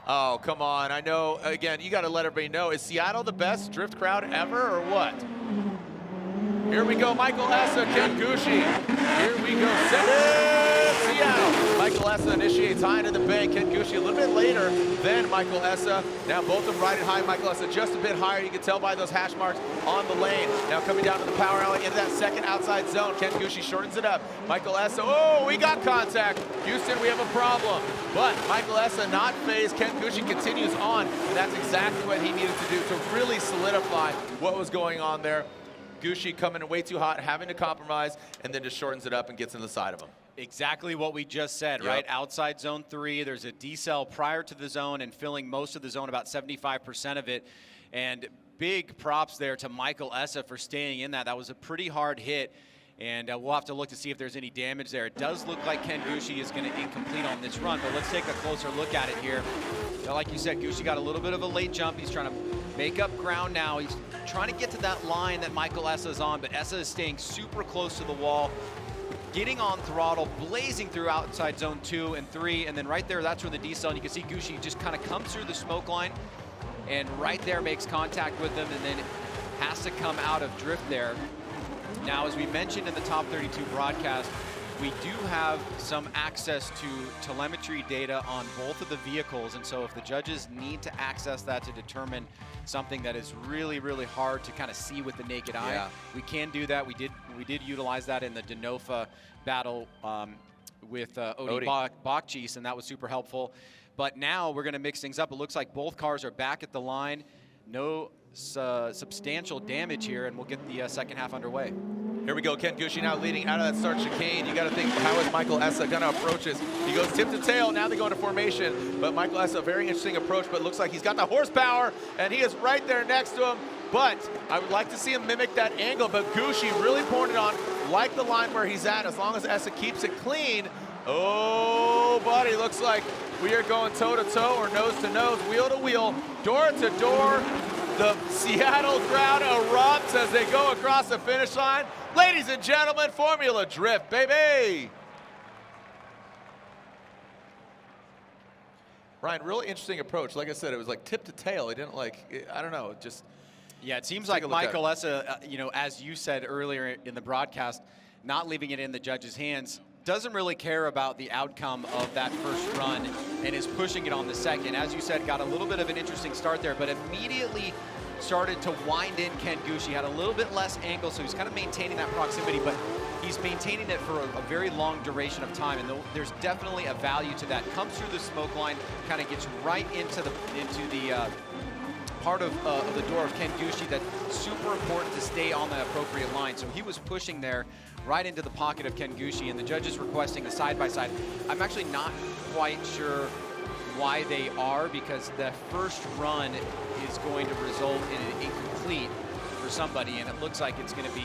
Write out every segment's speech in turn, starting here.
Oh, come on. I know, again, you got to let everybody know. Is Seattle the best drift crowd ever or what? Here we go, Michael Essa, Ken Gucci. Here we go, Seattle. Michael Essa initiates high into the bank. Ken Gucci a little bit later than Michael Essa. Now both of them riding high. Michael Essa just a bit higher. You can tell by those hash marks on the lane. Now coming down to the power alley into that second outside zone. Ken Gucci shortens it up. Michael Essa, oh, we got contact. Houston, we have a problem. But Michael Essa not phased. Ken Gucci continues on, and that's exactly what he needed to do to really solidify what was going on there. Gucci coming in way too hot, having to compromise, and then just shortens it up and gets in the side of him. Exactly what we just said, right? Outside zone 3, there's a decel prior to the zone and filling most of the zone, about 75% of it. And big props there to Michael Essa for staying in that. That was a pretty hard hit, and we'll have to look to see if there's any damage there. It does look like Ken Gucci is going to incomplete on this run, but let's take a closer look at it here. Like you said, Gucci got a little bit of a late jump. He's trying to make up ground now. He's trying to get to that line that Michael Essa is on, but Essa is staying super close to the wall, getting on throttle, blazing through outside zone 2 and 3, and then right there, that's where the decel, and you can see Gucci just kind of comes through the smoke line, and right there makes contact with him, and then has to come out of drift there. Now, as we mentioned in the Top 32 broadcast, we do have some access to telemetry data on both of the vehicles, and so if the judges need to access that to determine something that is really, really hard to kind of see with the naked eye, we can do that. We did utilize that in the Denofa battle with Odi Bakchis, and that was super helpful. But now we're going to mix things up. It looks like both cars are back at the line. No substantial damage here, and we'll get the second half underway. Here we go, Ken Gucci now leading out of that start chicane. You got to think, how is Michael Essa going to approach this? He goes tip to tail, now they go into formation, but Michael Essa, a very interesting approach, but looks like he's got the horsepower, and he is right there next to him, but I would like to see him mimic that angle, but Gucci really pouring it on, like the line where he's at, as long as Essa keeps it clean. Oh, buddy, looks like we are going toe-to-toe or nose-to-nose, wheel-to-wheel, door-to-door. The Seattle crowd erupts as they go across the finish line. Ladies and gentlemen, Formula Drift, baby! Ryan, really interesting approach. Like I said, it was like tip to tail. He didn't like, I don't know, just... Yeah, it seems like Michael Essa, you know, as you said earlier in the broadcast, not leaving it in the judges' hands, doesn't really care about the outcome of that first run and is pushing it on the second. As you said, got a little bit of an interesting start there, but immediately started to wind in Ken Gucci, had a little bit less angle, so he's kind of maintaining that proximity, but he's maintaining it for a very long duration of time, and there's definitely a value to that. Comes through the smoke line, kind of gets right into the part of the door of Ken Gucci that's super important to stay on the appropriate line. So he was pushing there right into the pocket of Ken Gucci, and the judges requesting a side-by-side. I'm actually not quite sure why they are, because the first run is going to result in an incomplete for somebody, and it looks like it's going to be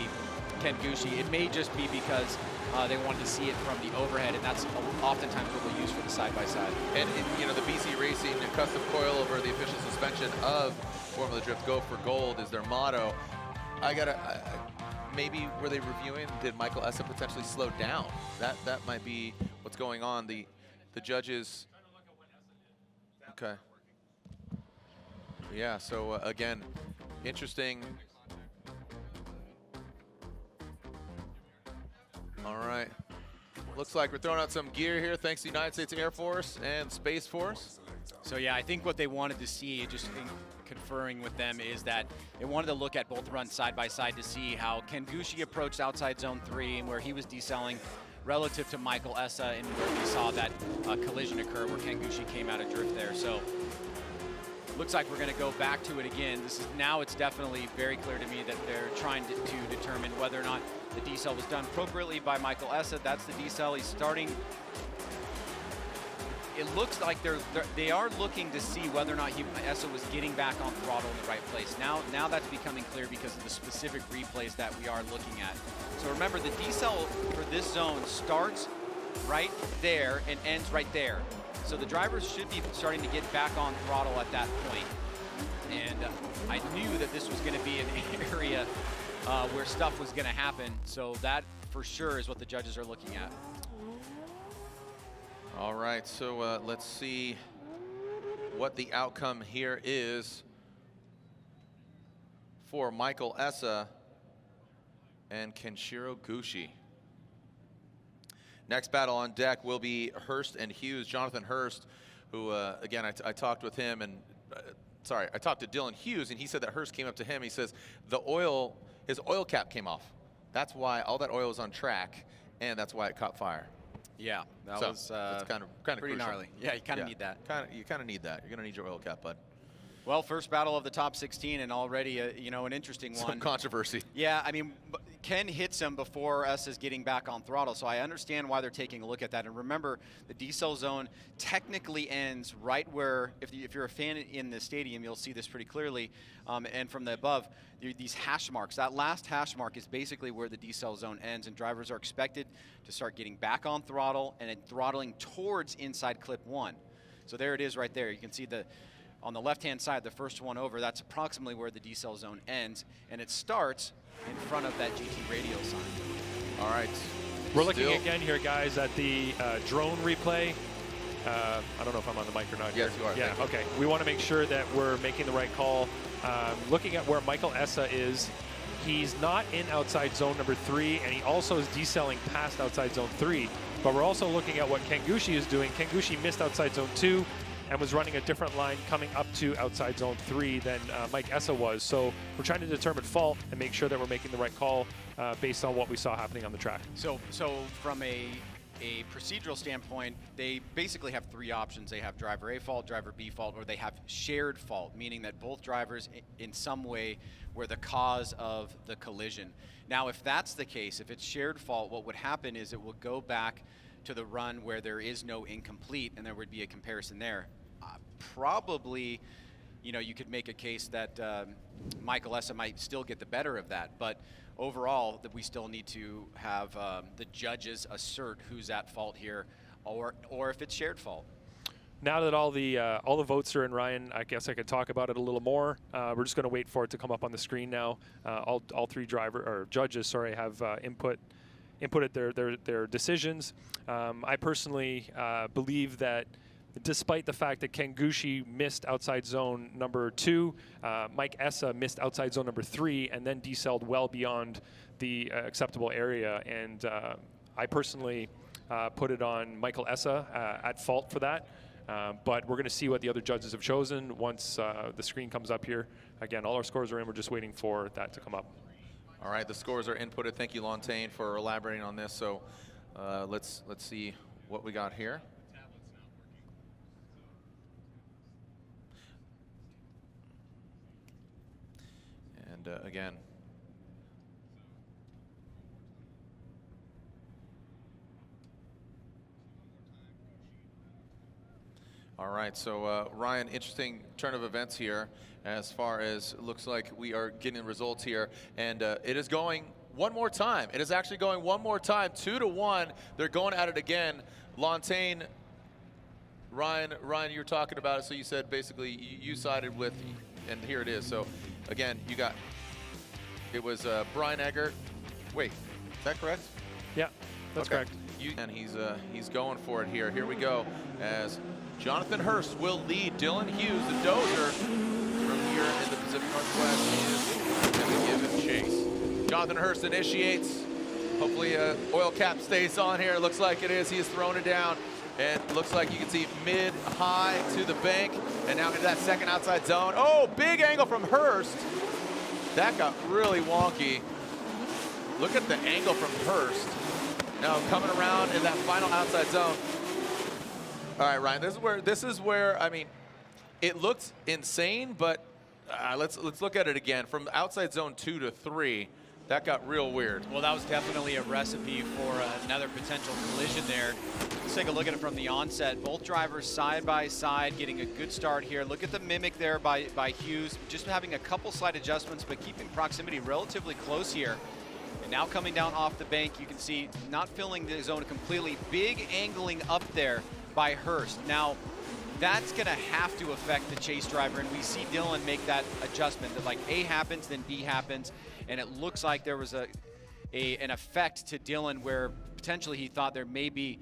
Ken Gucci. It may just be because they wanted to see it from the overhead, and that's oftentimes what we'll use for the side-by-side. And you know, the BC Racing custom coilover, the official suspension of Formula Drift, go for gold is their motto. Maybe were they reviewing, did Michael Essa potentially slow down? That might be what's going on. The judges. Okay. Yeah, so again, interesting. All right. Looks like we're throwing out some gear here thanks to the United States Air Force and Space Force. So yeah, I think what they wanted to see, just conferring with them, is that they wanted to look at both runs side by side to see how Ken Gucci approached outside zone 3 and where he was decelling relative to Michael Essa, and where we saw that collision occur where Ken Gucci came out of drift there. So looks like we're going to go back to it again. Now it's definitely very clear to me that they're trying to determine whether or not the decel was done appropriately by Michael Essa. That's the decel. He's starting. It looks like they are looking to see whether or not Essa was getting back on throttle in the right place. Now that's becoming clear because of the specific replays that we are looking at. So remember, the decel for this zone starts right there and ends right there. So the drivers should be starting to get back on throttle at that point. And I knew that this was going to be an area where stuff was going to happen. So that for sure is what the judges are looking at. All right, so let's see what the outcome here is for Michael Essa and Kenshiro Gushi. Next battle on deck will be Hurst and Hughes. Jonathan Hurst, who, again, I talked with him, and I talked to Dylan Hughes, and he said that Hurst came up to him. He says his oil cap came off. That's why all that oil was on track, and that's why it caught fire. Yeah, that was that's kind of pretty crucial. gnarly. Yeah, you kind of need that. You kind of need that. You're gonna need your oil cap, bud. Well, first battle of the top 16, and already an interesting one. Some controversy. Yeah, I mean, Ken hits him before Essa's getting back on throttle, so I understand why they're taking a look at that. And remember, the decel zone technically ends right where, if you're a fan in the stadium, you'll see this pretty clearly. And from the above, these hash marks. That last hash mark is basically where the decel zone ends, and drivers are expected to start getting back on throttle and then throttling towards inside clip 1. So there it is right there. You can see on the left-hand side, the first one over, that's approximately where the decel zone ends, and it starts in front of that GT radio sign. All right. We're looking again here, guys, at the drone replay. I don't know if I'm on the mic or not. Yes, here. you are. Yeah, okay. We want to make sure that we're making the right call. Looking at where Michael Essa is, he's not in outside zone number 3, and he also is decelling past outside zone 3. But we're also looking at what Ken Gushi is doing. Ken Gushi missed outside zone 2 and was running a different line coming up to outside zone 3 than Mike Essa was. So we're trying to determine fault and make sure that we're making the right call based on what we saw happening on the track. So from a procedural standpoint, they basically have 3 options. They have driver A fault, driver B fault, or they have shared fault, meaning that both drivers in some way were the cause of the collision. Now, if that's the case, if it's shared fault, what would happen is it will go back to the run where there is no incomplete, and there would be a comparison there. Probably, you could make a case that Michael Essa might still get the better of that, but overall, that we still need to have the judges assert who's at fault here, or if it's shared fault. Now that all the votes are in, Ryan, I guess I could talk about it a little more. We're just going to wait for it to come up on the screen now. All 3 judges, have inputted their decisions. I personally believe that, despite the fact that Ken Gushi missed outside zone number 2, Mike Essa missed outside zone number 3 and then decelled well beyond the acceptable area. And I personally put it on Michael Essa at fault for that. But we're going to see what the other judges have chosen once the screen comes up here. Again, all our scores are in. We're just waiting for that to come up. All right, the scores are inputted. Thank you, Lontaine, for elaborating on this. So let's see what we got here. And again, all right, so Ryan, interesting turn of events here as far as it looks like we are getting results here. And it is going one more time. It is actually going one more time, 2-1. They're going at it again. Lontaine, Ryan, you were talking about it, so you said basically you sided with, and here it is. So again, it was Brian Eggert. Wait, is that correct? Yeah, that's correct. And he's going for it here. Here we go, as Jonathan Hurst will lead Dylan Hughes, the dozer, from here in the Pacific Northwest. He is going to give him chase. Jonathan Hurst initiates. Hopefully oil cap stays on here. Looks like it is. He has thrown it down. And looks like you can see mid-high to the bank. And now into that second outside zone. Oh, big angle from Hurst. That got really wonky. Look at the angle from Hurst. Now coming around in that final outside zone. All right, Ryan, this is where I mean, it looks insane, but let's look at it again. From outside zone 2 to 3, that got real weird. Well, that was definitely a recipe for another potential collision there. Let's take a look at it from the onset. Both drivers side by side, getting a good start here. Look at the mimic there by Hughes, just having a couple slight adjustments, but keeping proximity relatively close here. And now coming down off the bank, you can see not filling the zone completely. Big angling up there by Hurst. Now, that's going to have to affect the chase driver, and we see Dylan make that adjustment that, like, A happens, then B happens, and it looks like there was an effect to Dylan where potentially he thought there may be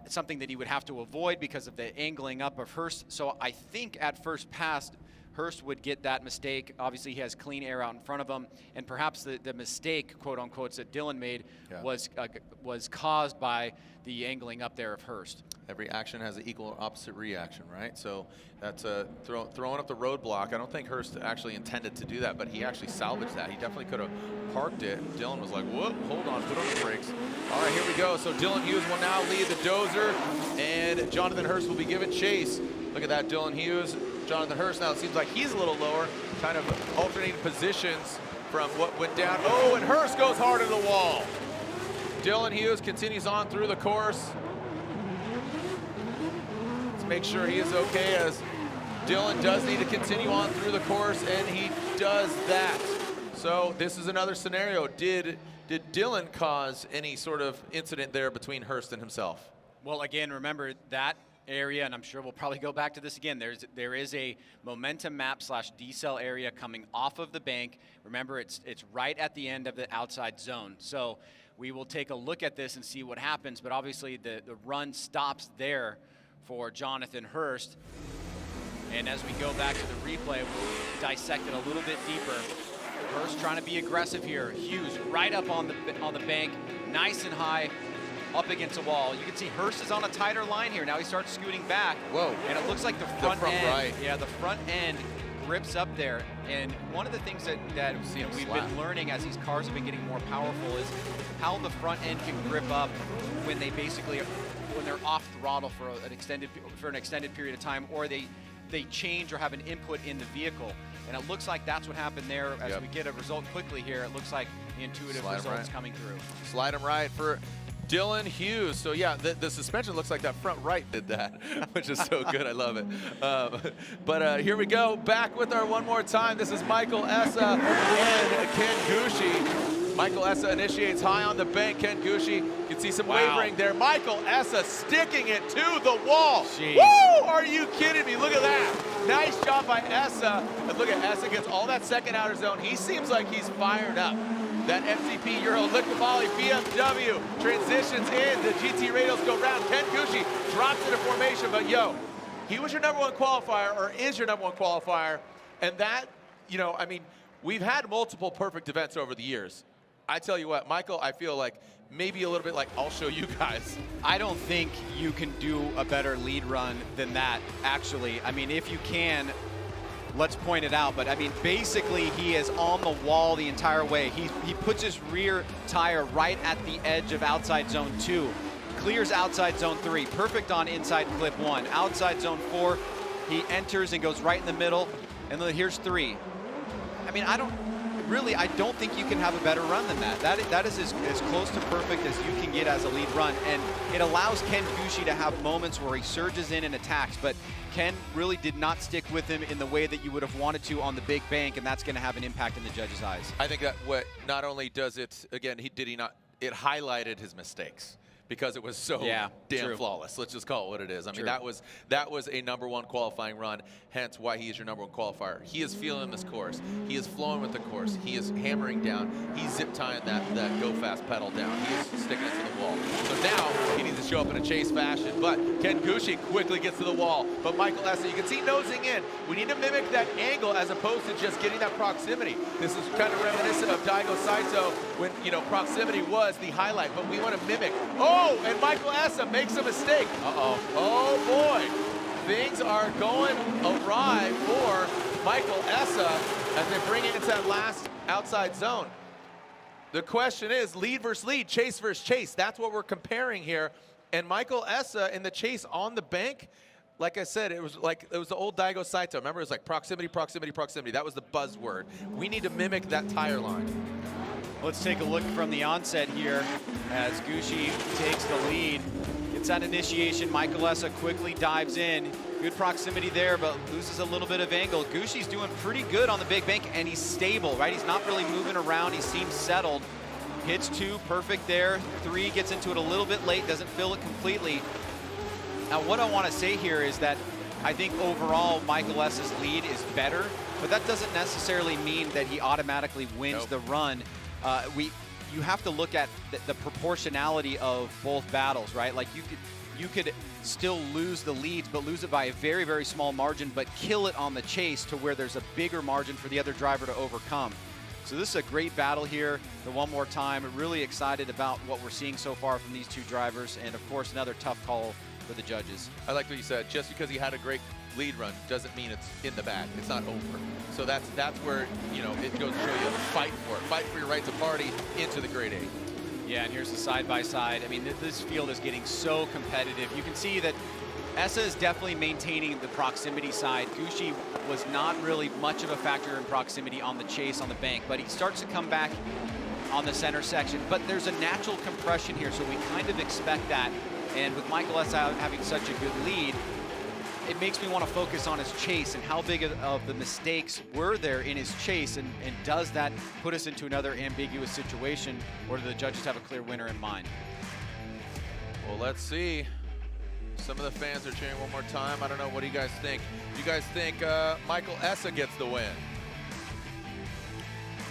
something that he would have to avoid because of the angling up of Hurst. So I think at first pass, Hurst would get that mistake. Obviously, he has clean air out in front of him, and perhaps the mistake, quote unquote, that Dylan made was caused by the angling up there of Hurst. Every action has an equal or opposite reaction, right? So that's throwing up the roadblock. I don't think Hurst actually intended to do that, but he actually salvaged that. He definitely could have parked it. Dylan was like, whoop, hold on, put on the brakes. All right, here we go. So Dylan Hughes will now lead the dozer, and Jonathan Hurst will be given chase. Look at that, Dylan Hughes. Jonathan Hurst now, it seems like he's a little lower, kind of alternating positions from what went down. Oh, and Hurst goes hard into the wall. Dylan Hughes continues on through the course. Let's make sure he is okay, as Dylan does need to continue on through the course, and he does that. So this is another scenario. Did Dylan cause any sort of incident there between Hurst and himself? Well, again, remember that area, and I'm sure we'll probably go back to this again. There is a momentum map / decel area coming off of the bank. Remember, it's right at the end of the outside zone. So we will take a look at this and see what happens, but obviously the run stops there for Jonathan Hurst. And as we go back to the replay, we'll dissect it a little bit deeper. Hurst trying to be aggressive here. Hughes right up on the bank, nice and high, up against the wall. You can see Hurst is on a tighter line here. Now he starts scooting back. Whoa. And it looks like the front end. Right. Yeah, the front end grips up there. And one of the things that we've been learning as these cars have been getting more powerful is how the front end can grip up when they when they're off throttle for an extended period of time, or they change or have an input in the vehicle. And it looks like that's what happened there. As we get a result quickly here, it looks like the intuitive results coming through. Slide him right for Dylan Hughes. So yeah, the suspension looks like that front right did that, which is so good. I love it. But here we go, back with our one more time. This is Michael Essa and Ken Gucci. Michael Essa initiates high on the bank. Ken Gucci, you can see some wavering there. Michael Essa sticking it to the wall. Jeez. Woo! Are you kidding me? Look at that. Nice job by Essa. And look at Essa gets all that second outer zone. He seems like he's fired up. That MCP Euro Liquid Volley BMW transitions in. The GT radials go round. Ken Gucci drops into formation, but he was your #1 qualifier, or is your #1 qualifier. And that, I mean, we've had multiple perfect events over the years. I tell you what, Michael, I feel like maybe a little bit like, I'll show you guys. I don't think you can do a better lead run than that, actually. I mean, if you can, let's point it out. But I mean, basically, he is on the wall the entire way. He puts his rear tire right at the edge of outside zone 2, clears outside zone 3, perfect on inside clip 1. Outside zone 4, he enters and goes right in the middle, and then here's 3. I mean, I don't think you can have a better run than that. That is as close to perfect as you can get as a lead run, and it allows Ken Gucci to have moments where he surges in and attacks, but Ken really did not stick with him in the way that you would have wanted to on the big bank, and that's going to have an impact in the judges' eyes. I think that not only does it, again, it highlighted his mistakes, because it was so damn flawless. Let's just call it what it is. I mean, that was a #1 qualifying run, hence why he is your #1 qualifier. He is feeling this course. He is flowing with the course. He is hammering down. He's zip tying that go fast pedal down. He is sticking it to the wall. So now he needs to show up in a chase fashion, but Ken Gucci quickly gets to the wall. But Michael Essa, you can see nosing in. We need to mimic that angle as opposed to just getting that proximity. This is kind of reminiscent of Daigo Saito when, proximity was the highlight, but we want to mimic. Oh, and Michael Essa makes a mistake. Uh-oh. Oh, boy. Things are going awry for Michael Essa as they bring it into that last outside zone. The question is lead versus lead, chase versus chase. That's what we're comparing here. And Michael Essa in the chase on the bank, like I said, it was the old Daigo Saito. Remember, it was like proximity, proximity, proximity. That was the buzzword. We need to mimic that tire line. Let's take a look from the onset here as Gucci takes the lead. Gets that initiation. Michael Essa quickly dives in. Good proximity there, but loses a little bit of angle. Gucci's doing pretty good on the big bank, and he's stable, right? He's not really moving around. He seems settled. Hits 2, perfect there. 3 gets into it a little bit late, doesn't fill it completely. Now, what I want to say here is that I think overall Michael Essa's lead is better, but that doesn't necessarily mean that he automatically wins the run. you have to look at the proportionality of both battles, right? Like you could still lose the leads, but lose it by a very, very small margin, but kill it on the chase to where there's a bigger margin for the other driver to overcome. So this is a great battle here. The one more time, really excited about what we're seeing so far from these two drivers, and of course another tough call for the judges. I like what you said. Just because he had a great lead run doesn't mean it's in the bag. It's not over. So that's where, you know, it goes to show you fight for it. Fight for your right to party into the grade 8. Yeah, and here's the side-by-side. I mean, this field is getting so competitive. You can see that Essa is definitely maintaining the proximity side. Gucci was not really much of a factor in proximity on the chase on the bank, but he starts to come back on the center section. But there's a natural compression here, so we kind of expect that. And with Michael Essa having such a good lead, it makes me want to focus on his chase and how big of the mistakes were there in his chase, and does that put us into another ambiguous situation, or do the judges have a clear winner in mind? Well, let's see. Some of the fans are cheering one more time. I don't know. What do you guys think? Do you guys think Michael Essa gets the win?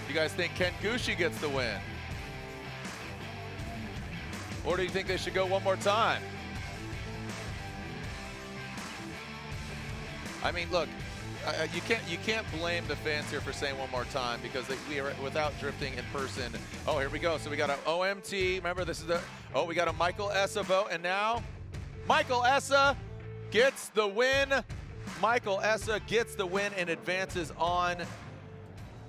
Do you guys think Ken Gucci gets the win? Or do you think they should go one more time? I mean, look, you can't blame the fans here for saying one more time, because we are without drifting in person. Oh, here we go. So we got an OMT. Remember, this is we got a Michael Essa vote, and now Michael Essa gets the win. Michael Essa gets the win and advances on.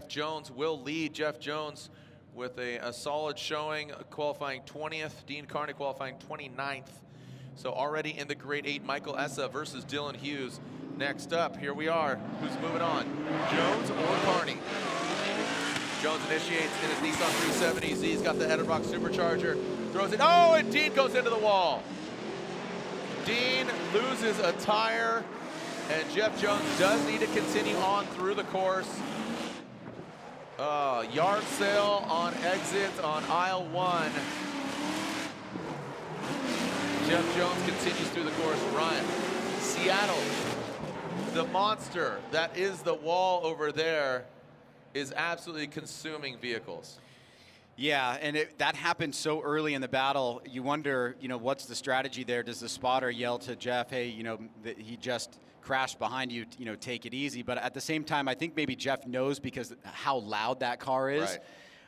Jones will lead. Jeff Jones with a solid showing, qualifying 20th. Dean Carney qualifying 29th. So already in the grade 8, Michael Essa versus Dylan Hughes. Next up, here we are. Who's moving on? Jones or Carney? Jones initiates in his Nissan 370Z. He's got the Edelbrock supercharger. Throws it. Oh, and Dean goes into the wall. Dean loses a tire, and Jeff Jones does need to continue on through the course. Yard sale on exit on aisle 1. Jeff Jones continues through the course run. Seattle, the monster that is the wall over there, is absolutely consuming vehicles. Yeah, and that happened so early in the battle. You wonder, you know, what's the strategy there? Does the spotter yell to Jeff, hey, you know, he just crashed behind you, you know, take it easy? But at the same time, I think maybe Jeff knows, because how loud that car is,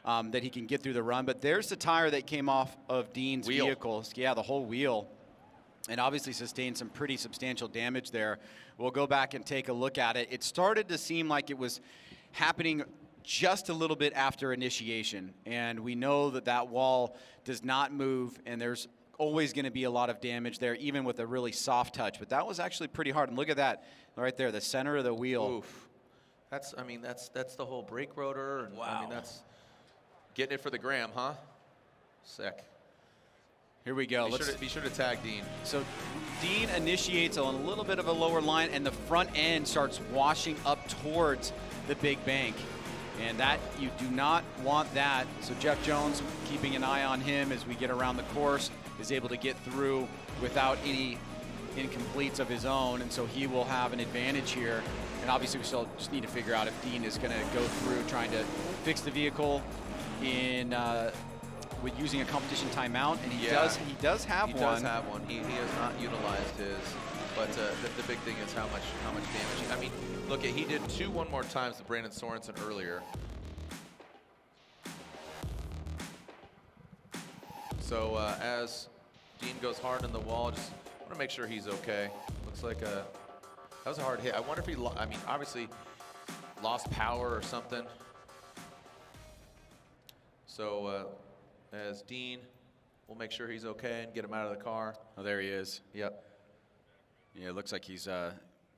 right, that he can get through the run. But there's the tire that came off of Dean's vehicle. Yeah, the whole wheel. And obviously sustained some pretty substantial damage there. We'll go back and take a look at it. It started to seem like it was happening just a little bit after initiation, and we know that that wall does not move, and there's always going to be a lot of damage there, even with a really soft touch. But that was actually pretty hard. And look at that right there, the center of the wheel. Oof. That's the whole brake rotor. And, wow. I mean, that's getting it for the gram, huh? Sick. Here we go. Be sure to tag Dean. So Dean initiates on a little bit of a lower line, and the front end starts washing up towards the big bank. And that, you do not want that. So Jeff Jones, keeping an eye on him as we get around the course, is able to get through without any incompletes of his own. And so he will have an advantage here. And obviously we still just need to figure out if Dean is going to go through trying to fix the vehicle in with using a competition timeout. And he does have one. He does have one. He has not utilized his. But the big thing is how much damage. I mean, look, he did 2 one more times to Brandon Sorensen earlier. So as Dean goes hard in the wall, just want to make sure he's okay. Looks like that was a hard hit. I wonder if he, I mean, obviously lost power or something. So as Dean, we'll make sure he's okay and get him out of the car. Oh, there he is. Yep. Yeah, it looks like he's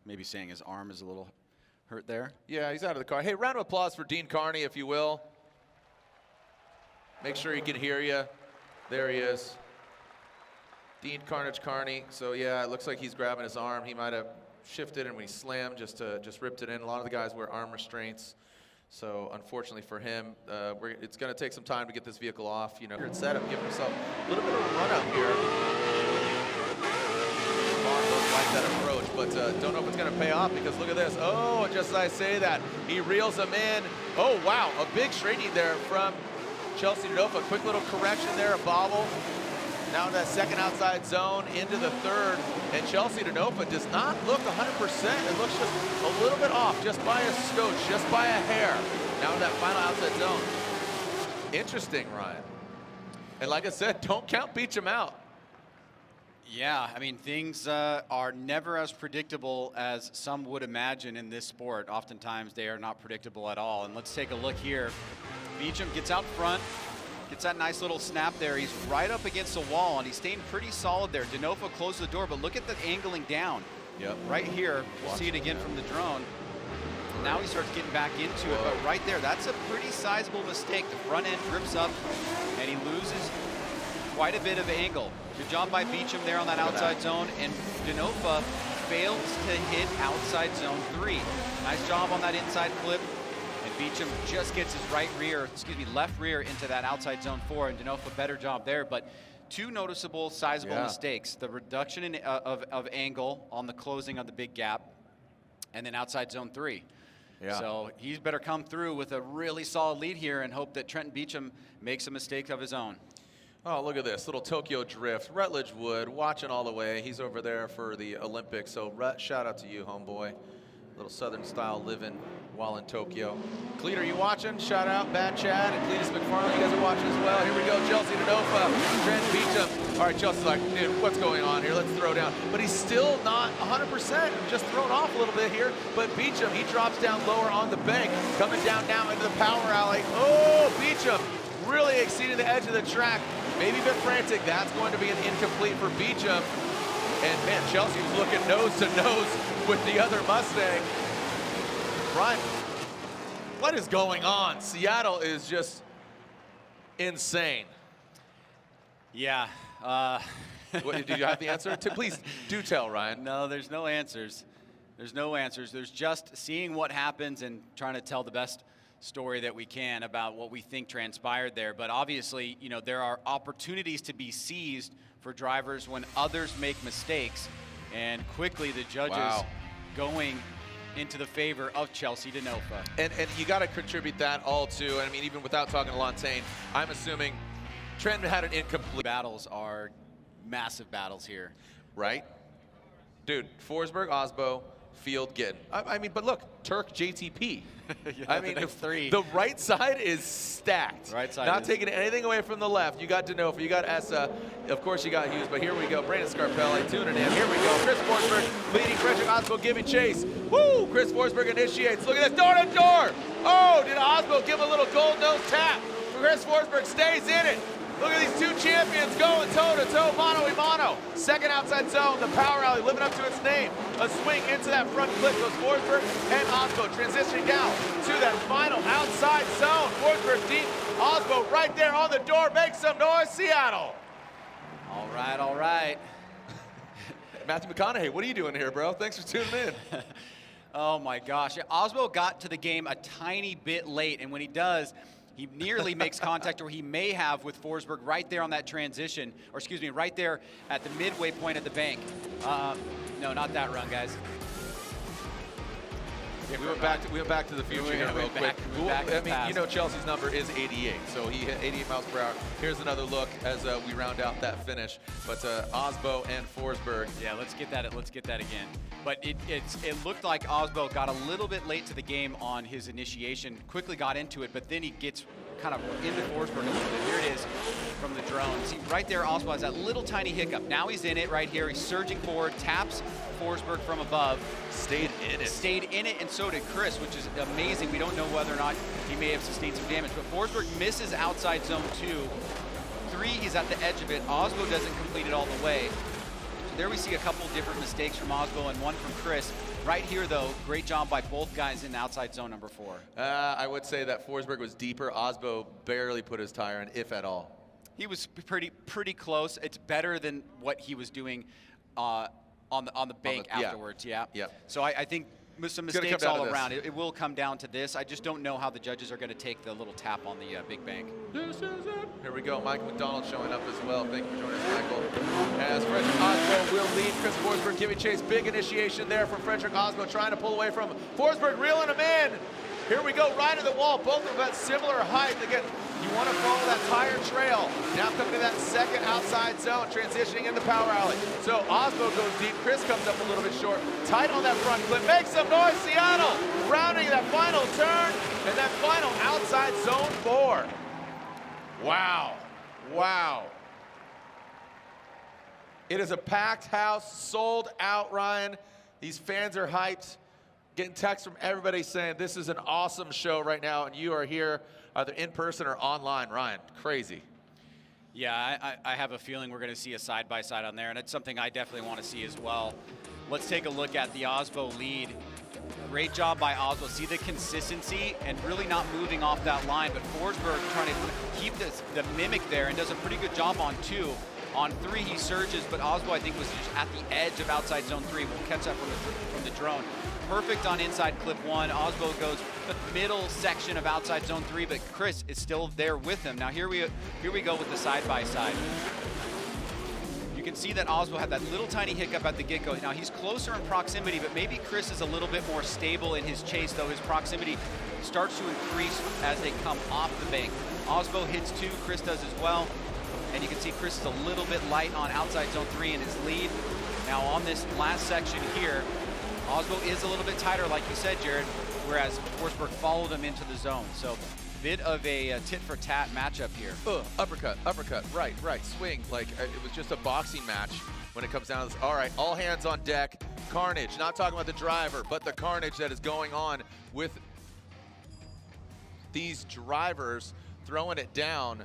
maybe saying his arm is a little hurt there. Yeah, he's out of the car. Hey, round of applause for Dean Carney, if you will. Make sure he can hear you. There he is. Dean Carnage Carney. So, yeah, it looks like he's grabbing his arm. He might have shifted, and when he slammed, just ripped it in. A lot of the guys wear arm restraints. So, unfortunately for him, it's going to take some time to get this vehicle off. You know, setup, give himself a little bit of a run-up here. Like that approach, but don't know if it's going to pay off, because look at this. Oh, just as I say that, he reels him in. Oh, wow, a big straightening there from Chelsea Denofa, quick little correction there, a bobble. Now in that second outside zone into the third, and Chelsea Denofa does not look 100%. It looks just a little bit off, just by a scotch, just by a hair. Now in that final outside zone. Interesting, Ryan. And like I said, don't count Beachum out. Yeah, I mean, things are never as predictable as some would imagine in this sport. Oftentimes, they are not predictable at all. And let's take a look here. Beachum gets out front, gets that nice little snap there. He's right up against the wall, and he's staying pretty solid there. Denofa closed the door, but look at the angling down. Yep. Right here, we'll see it again from the drone. Now he starts getting back into it, but right there, that's a pretty sizable mistake. The front end drips up, and he loses quite a bit of angle. Good job by Beachum there on that outside zone, and Denofa fails to hit outside zone 3. Nice job on that inside flip, and Beachum just gets his left rear into that outside zone 4, and Denofa better job there, but two noticeable sizable mistakes. The reduction of angle on the closing of the big gap, and then outside zone 3. Yeah. So he's better come through with a really solid lead here and hope that Trenton Beachum makes a mistake of his own. Oh, look at this, little Tokyo drift. Rutledge Wood watching all the way. He's over there for the Olympics. So Rut, shout out to you, homeboy. Little Southern style living while in Tokyo. Cleet, are you watching? Shout out, Bad Chad and Cletus McFarland. You guys are watching as well. Here we go, Chelsea Denofa, Trent Beachum. All right, Chelsea's like, dude, what's going on here? Let's throw down. But he's still not 100%, just thrown off a little bit here. But Beachum, he drops down lower on the bank, coming down now into the power alley. Oh, Beachum really exceeding the edge of the track. Maybe a bit frantic. That's going to be an incomplete for Beachum. And man, Chelsea was looking nose to nose with the other Mustang. Brian, what is going on? Seattle is just insane. Yeah. What, do you have the answer? Please do tell, Ryan. No, there's no answers. There's no answers. There's just seeing what happens and trying to tell the best story that we can about what we think transpired there. But obviously, you know, there are opportunities to be seized for drivers when others make mistakes. And quickly the judges going into the favor of Chelsea Denofa. And you got to contribute that all to, I mean, even without talking to Lantagne, I'm assuming Trent had an incomplete. Battles are massive battles here. Right? Dude, Forsberg, Aasbo, Field, Gittin. I mean, but look, Turk, JTP. I mean, the right side is stacked. Right side Not taking anything away from the left. You got Denofa, you got Essa, of course you got Hughes, but here we go. Brandon Scarpelli tuning in. Here we go. Chris Forsberg leading Frederick Aasbo, giving chase. Woo! Chris Forsberg initiates. Look at this, door to door. Oh, did Aasbo give a little gold nose tap? Chris Forsberg stays in it. Look at these two champions going toe-to-toe, mano-a-mano. Second outside zone, the power alley living up to its name. A swing into that front clip goes Forsberg and Aasbo transitioning down to that final outside zone. Forsberg deep, Aasbo right there on the door. Make some noise, Seattle. All right, all right. Matthew McConaughey, what are you doing here, bro? Thanks for tuning in. Oh my gosh, Aasbo got to the game a tiny bit late, and when he does, he nearly makes contact, or he may have, with Forsberg right there on that transition, or excuse me, right there at the midway point at the bank. No, not that run, guys. We went back to the future here real quick. I mean, you know Chelsea's number is 88, so he hit 88 miles per hour. Here's another look as we round out that finish. But Aasbo and Forsberg. Yeah, let's get that again. But it looked like Aasbo got a little bit late to the game on his initiation, quickly got into it, but then he gets kind of into Forsberg a little bit. Here it is from the drone. See, right there, Aasbo has that little tiny hiccup. Now he's in it right here. He's surging forward, taps Forsberg from above. Stayed in it, and so did Chris, which is amazing. We don't know whether or not he may have sustained some damage, but Forsberg misses outside zone 2. 3, he's at the edge of it. Aasbo doesn't complete it all the way. So there we see a couple different mistakes from Aasbo and one from Chris. Right here, though, great job by both guys in outside zone number 4. I would say that Forsberg was deeper. Aasbo barely put his tire in, if at all. He was pretty close. It's better than what he was doing on the bank afterwards. Yeah. So I think some mistakes all around. It will come down to this. I just don't know how the judges are going to take the little tap on the big bank. This is it. Here we go. Mike McDonald showing up as well. Thank you for joining us, Michael. As Frederick Aasbo will lead Chris Forsberg, giving chase. Big initiation there from Frederick Aasbo, trying to pull away from Forsberg, reeling him in. Here we go, right to the wall. Both of them at similar height. Again, You want to follow that tire trail. Now coming to that second outside zone, transitioning into power alley. So Aasbo goes deep. Chris comes up a little bit short. Tight on that front clip. Make some noise, Seattle. Rounding that final turn and that final outside zone 4. Wow. Wow. It is a packed house, sold out, Ryan. These fans are hyped. Getting texts from everybody saying this is an awesome show right now, and you are here either in person or online. Ryan, crazy. Yeah, I have a feeling we're going to see a side-by-side on there, and it's something I definitely want to see as well. Let's take a look at the Aasbo lead. Great job by Aasbo. See the consistency and really not moving off that line, but Forsberg trying to keep the mimic there and does a pretty good job on 2. On 3, he surges, but Aasbo, I think, was just at the edge of outside zone 3. We'll catch that from the drone. Perfect on inside clip 1. Aasbo goes the middle section of outside zone 3, but Chris is still there with him. Now here we go with the side-by-side. You can see that Aasbo had that little tiny hiccup at the get-go. Now he's closer in proximity, but maybe Chris is a little bit more stable in his chase, though his proximity starts to increase as they come off the bank. Aasbo hits 2, Chris does as well. And you can see Chris is a little bit light on outside zone 3 in his lead. Now on this last section here, Aasbo is a little bit tighter, like you said, Jared, whereas Forsberg followed him into the zone. So bit of a tit-for-tat matchup here. Uppercut, right, swing. Like, it was just a boxing match when it comes down to this. All right, all hands on deck. Carnage, not talking about the driver, but the carnage that is going on with these drivers throwing it down.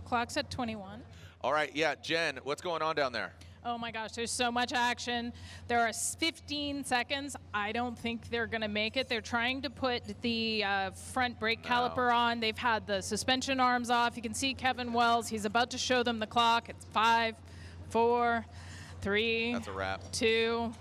Clock's at 21. All right, yeah, Jen, what's going on down there? Oh my gosh, there's so much action. There are 15 seconds. I don't think they're gonna make it. They're trying to put the front brake caliper on. They've had the suspension arms off. You can see Kevin Wells, he's about to show them the clock. It's 5, 4, 3, That's a wrap. 2.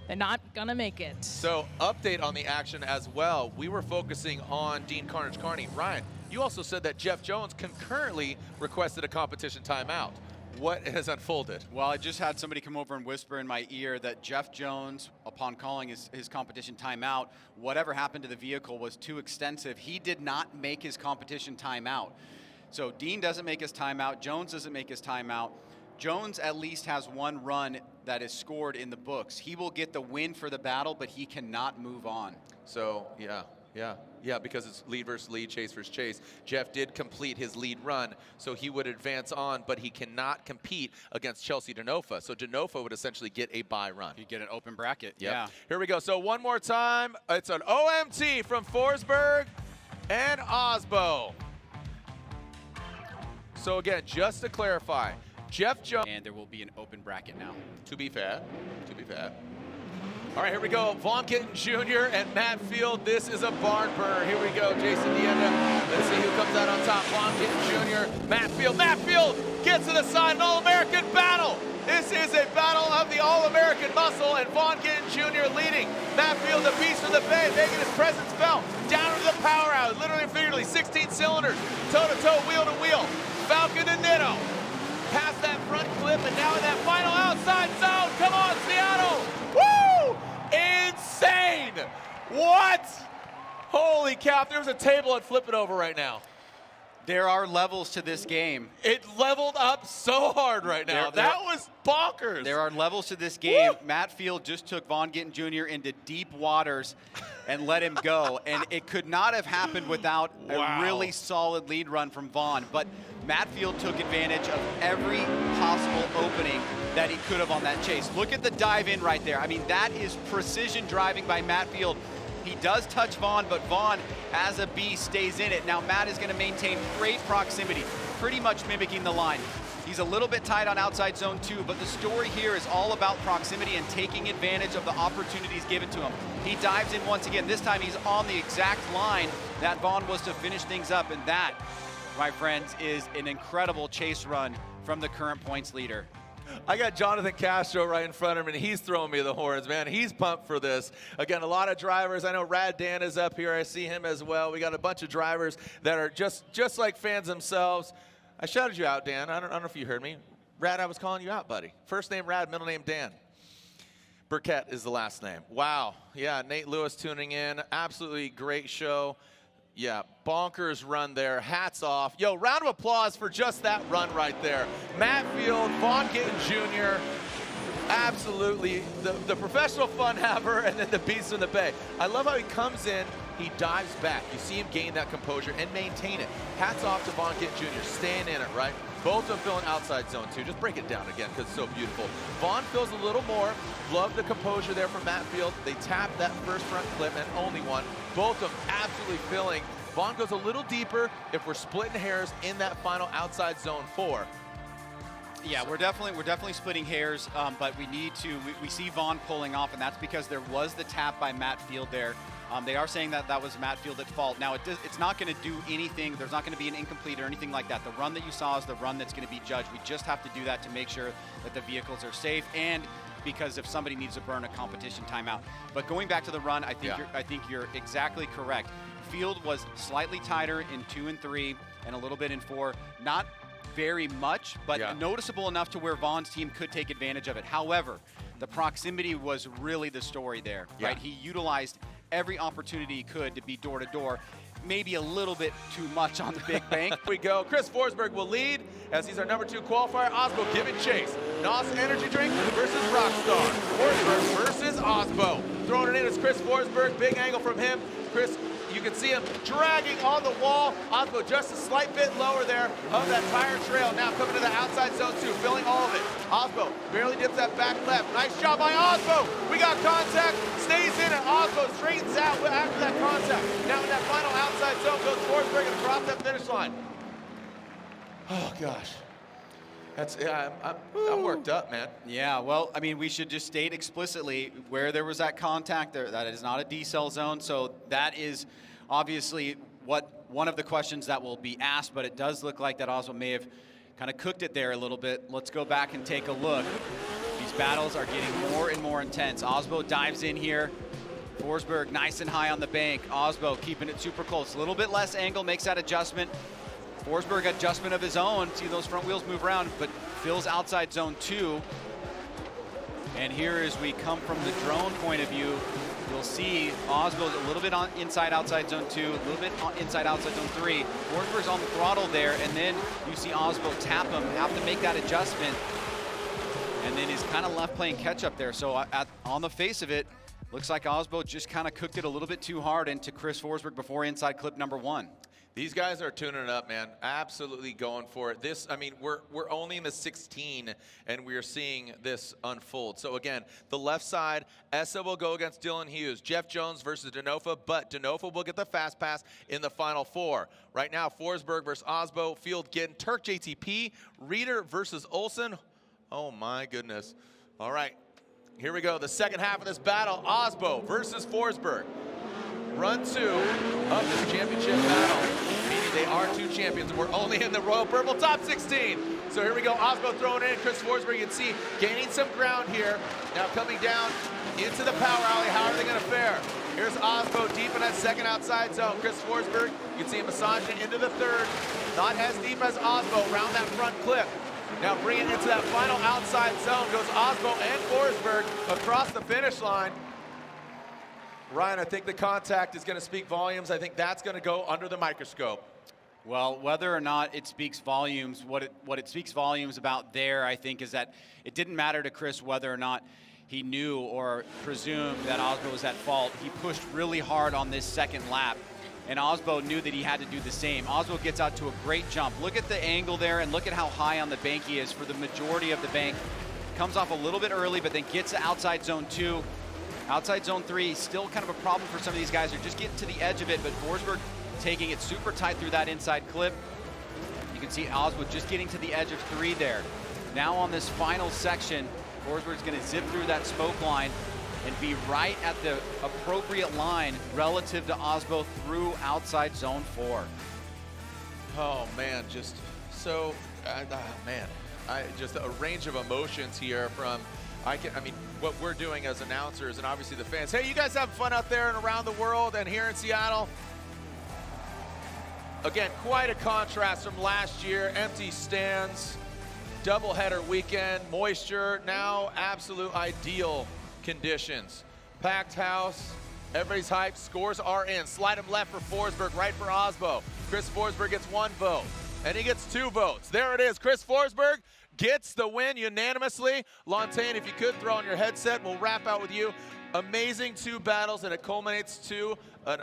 They're not gonna make it. So update on the action as well. We were focusing on Dean Carney. Ryan, you also said that Jeff Jones concurrently requested a competition timeout. What has unfolded? Well, I just had somebody come over and whisper in my ear that Jeff Jones, upon calling his competition timeout, whatever happened to the vehicle was too extensive. He did not make his competition timeout. So Dean doesn't make his timeout. Jones doesn't make his timeout. Jones at least has 1 run that is scored in the books. He will get the win for the battle, but he cannot move on. So, yeah, because it's lead versus lead, chase versus chase. Jeff did complete his lead run, so he would advance on, but he cannot compete against Chelsea Denofa. So Denofa would essentially get a bye run. He'd get an open bracket, Yep. yeah. Here we go. So one more time. It's an OMT from Forsberg and Aasbo. So again, just to clarify, Jeff Jones. And there will be an open bracket now. To be fair. All right, here we go. Gittin Jr. and Matt Field. This is a barn burner. Here we go. Jason Dienda. Let's see who comes out on top. Gittin Jr. Matt Field. Matt Field gets to the side. An All-American battle. This is a battle of the All-American muscle, and Gittin Jr. leading. Matt Field, the beast of the bay, making his presence felt. Down to the power out, literally and figuratively. 16 cylinders, toe-to-toe, wheel-to-wheel. Falcon to Nitto. Past that front clip, and now in that final outside zone. Come on, Seattle. Woo! Insane! What? Holy cow, if there was a table, I'd flip it over right now. There are levels to this game. It leveled up so hard right now. That was bonkers. There are levels to this game. Woo! Matt Field just took Gittin Jr. into deep waters and let him go. And it could not have happened without a really solid lead run from Vaughn. But Matt Field took advantage of every possible opening that he could have on that chase. Look at the dive in right there. I mean, that is precision driving by Matt Field. He does touch Vaughn, but Vaughn, as a beast, stays in it. Now Matt is going to maintain great proximity, pretty much mimicking the line. He's a little bit tight on outside zone 2, but the story here is all about proximity and taking advantage of the opportunities given to him. He dives in once again. This time he's on the exact line that Vaughn was to finish things up, and that, my friends, is an incredible chase run from the current points leader. I got Jonathan Castro right in front of me, and he's throwing me the horns, man. He's pumped for this. Again, a lot of drivers. I know Rad Dan is up here. I see him as well. We got a bunch of drivers that are just like fans themselves. I shouted you out, Dan. I don't know if you heard me. Rad, I was calling you out, buddy. First name Rad, middle name Dan. Burkett is the last name. Wow. Yeah, Nate Lewis tuning in. Absolutely great show. Yeah, bonkers run there. Hats off. Yo, round of applause for just that run right there. Matt Field, Vaughn Gittin Jr., absolutely the professional fun haver, and then the beast in the bay. I love how he comes in, he dives back. You see him gain that composure and maintain it. Hats off to Vaughn Gittin Jr., staying in it, right? Both of them filling outside zone 2. Just break it down again because it's so beautiful. Vaughn fills a little more. Love the composure there from Matt Field. They tap that first front clip and only one. Both of them absolutely filling. Vaughn goes a little deeper if we're splitting hairs in that final outside zone 4. Yeah, we're definitely splitting hairs, but we see Vaughn pulling off, and that's because there was the tap by Matt Field there. They are saying that was Matt Field at fault. Now, it's not going to do anything. There's not going to be an incomplete or anything like that. The run that you saw is the run that's going to be judged. We just have to do that to make sure that the vehicles are safe, and because if somebody needs to burn a competition timeout. But going back to the run, I think you're exactly correct. Field was slightly tighter in 2 and 3 and a little bit in 4. Not very much, but noticeable enough to where Vaughn's team could take advantage of it. However, the proximity was really the story there, right? He utilized every opportunity he could to be door-to-door. Maybe a little bit too much on the big bank. We go. Chris Forsberg will lead as he's our number 2 qualifier. Aasbo giving chase. NOS energy drink versus Rockstar. Forsberg versus Aasbo. Throwing it in is Chris Forsberg. Big angle from him. Chris, you can see him dragging on the wall. Aasbo just a slight bit lower there of that tire trail. Now coming to the outside zone 2, filling all of it. Aasbo barely dips that back left. Nice job by Aasbo. We got contact. Stays in and Aasbo straightens out after that contact. Now in that final outside zone goes Forsberg and across that finish line. Oh gosh. That's I'm worked up, man. Yeah, well, I mean, we should just state explicitly where there was that contact there. That is not a decel zone, so that is obviously one of the questions that will be asked, but it does look like that Aasbo may have kind of cooked it there a little bit. Let's go back and take a look. These battles are getting more and more intense. Aasbo dives in here. Forsberg nice and high on the bank. Aasbo keeping it super close. A little bit less angle, makes that adjustment. Forsberg adjustment of his own. See those front wheels move around, but fills outside zone 2. And here as we come from the drone point of view, you'll see Aasbo's a little bit on inside outside zone 2, a little bit inside outside zone 3. Forsberg's on the throttle there, and then you see Aasbo tap him, have to make that adjustment, and then he's kind of left playing catch up there. So on the face of it, looks like Aasbo just kind of cooked it a little bit too hard into Chris Forsberg before inside clip number 1. These guys are tuning it up, man. Absolutely going for it. This, I mean, we're only in the 16, and we're seeing this unfold. So again, the left side, Essa will go against Dylan Hughes. Jeff Jones versus Denofa, but Denofa will get the fast pass in the final 4. Right now, Forsberg versus Aasbo, Field Gittin, Turk JTP, Reeder versus Olsen. Oh my goodness. All right, here we go. The second half of this battle, Aasbo versus Forsberg. Run 2 of this championship battle, meaning they are 2 champions, and we're only in the Royal Purple top 16. So here we go, Aasbo throwing in, Chris Forsberg, you can see, gaining some ground here. Now coming down into the power alley, how are they gonna fare? Here's Aasbo deep in that second outside zone. Chris Forsberg, you can see him massaging into the 3rd. Not as deep as Aasbo, around that front clip. Now bringing it into that final outside zone goes Aasbo and Forsberg across the finish line. Ryan, I think the contact is going to speak volumes. I think that's going to go under the microscope. Well, whether or not it speaks volumes, what it speaks volumes about there, I think, is that it didn't matter to Chris whether or not he knew or presumed that Aasbo was at fault. He pushed really hard on this second lap, and Aasbo knew that he had to do the same. Aasbo gets out to a great jump. Look at the angle there, and look at how high on the bank he is for the majority of the bank. Comes off a little bit early, but then gets to outside zone 2. Outside zone 3, still kind of a problem for some of these guys. They're just getting to the edge of it, but Forsberg taking it super tight through that inside clip. You can see Aasbo just getting to the edge of 3 there. Now on this final section, Forsberg's gonna zip through that spoke line and be right at the appropriate line relative to Aasbo through outside zone 4. Oh man, just so, man, just a range of emotions here from, I mean, what we're doing as announcers and obviously the fans. Hey, you guys having fun out there and around the world and here in Seattle? Again, quite a contrast from last year. Empty stands, doubleheader weekend, moisture, now absolute ideal conditions. Packed house, everybody's hyped, scores are in. Slide him left for Forsberg, right for Aasbo. Chris Forsberg gets 1 vote, and he gets 2 votes. There it is, Chris Forsberg gets the win unanimously. Lontaine, if you could throw on your headset, we'll wrap out with you. Amazing 2 battles, and it culminates to an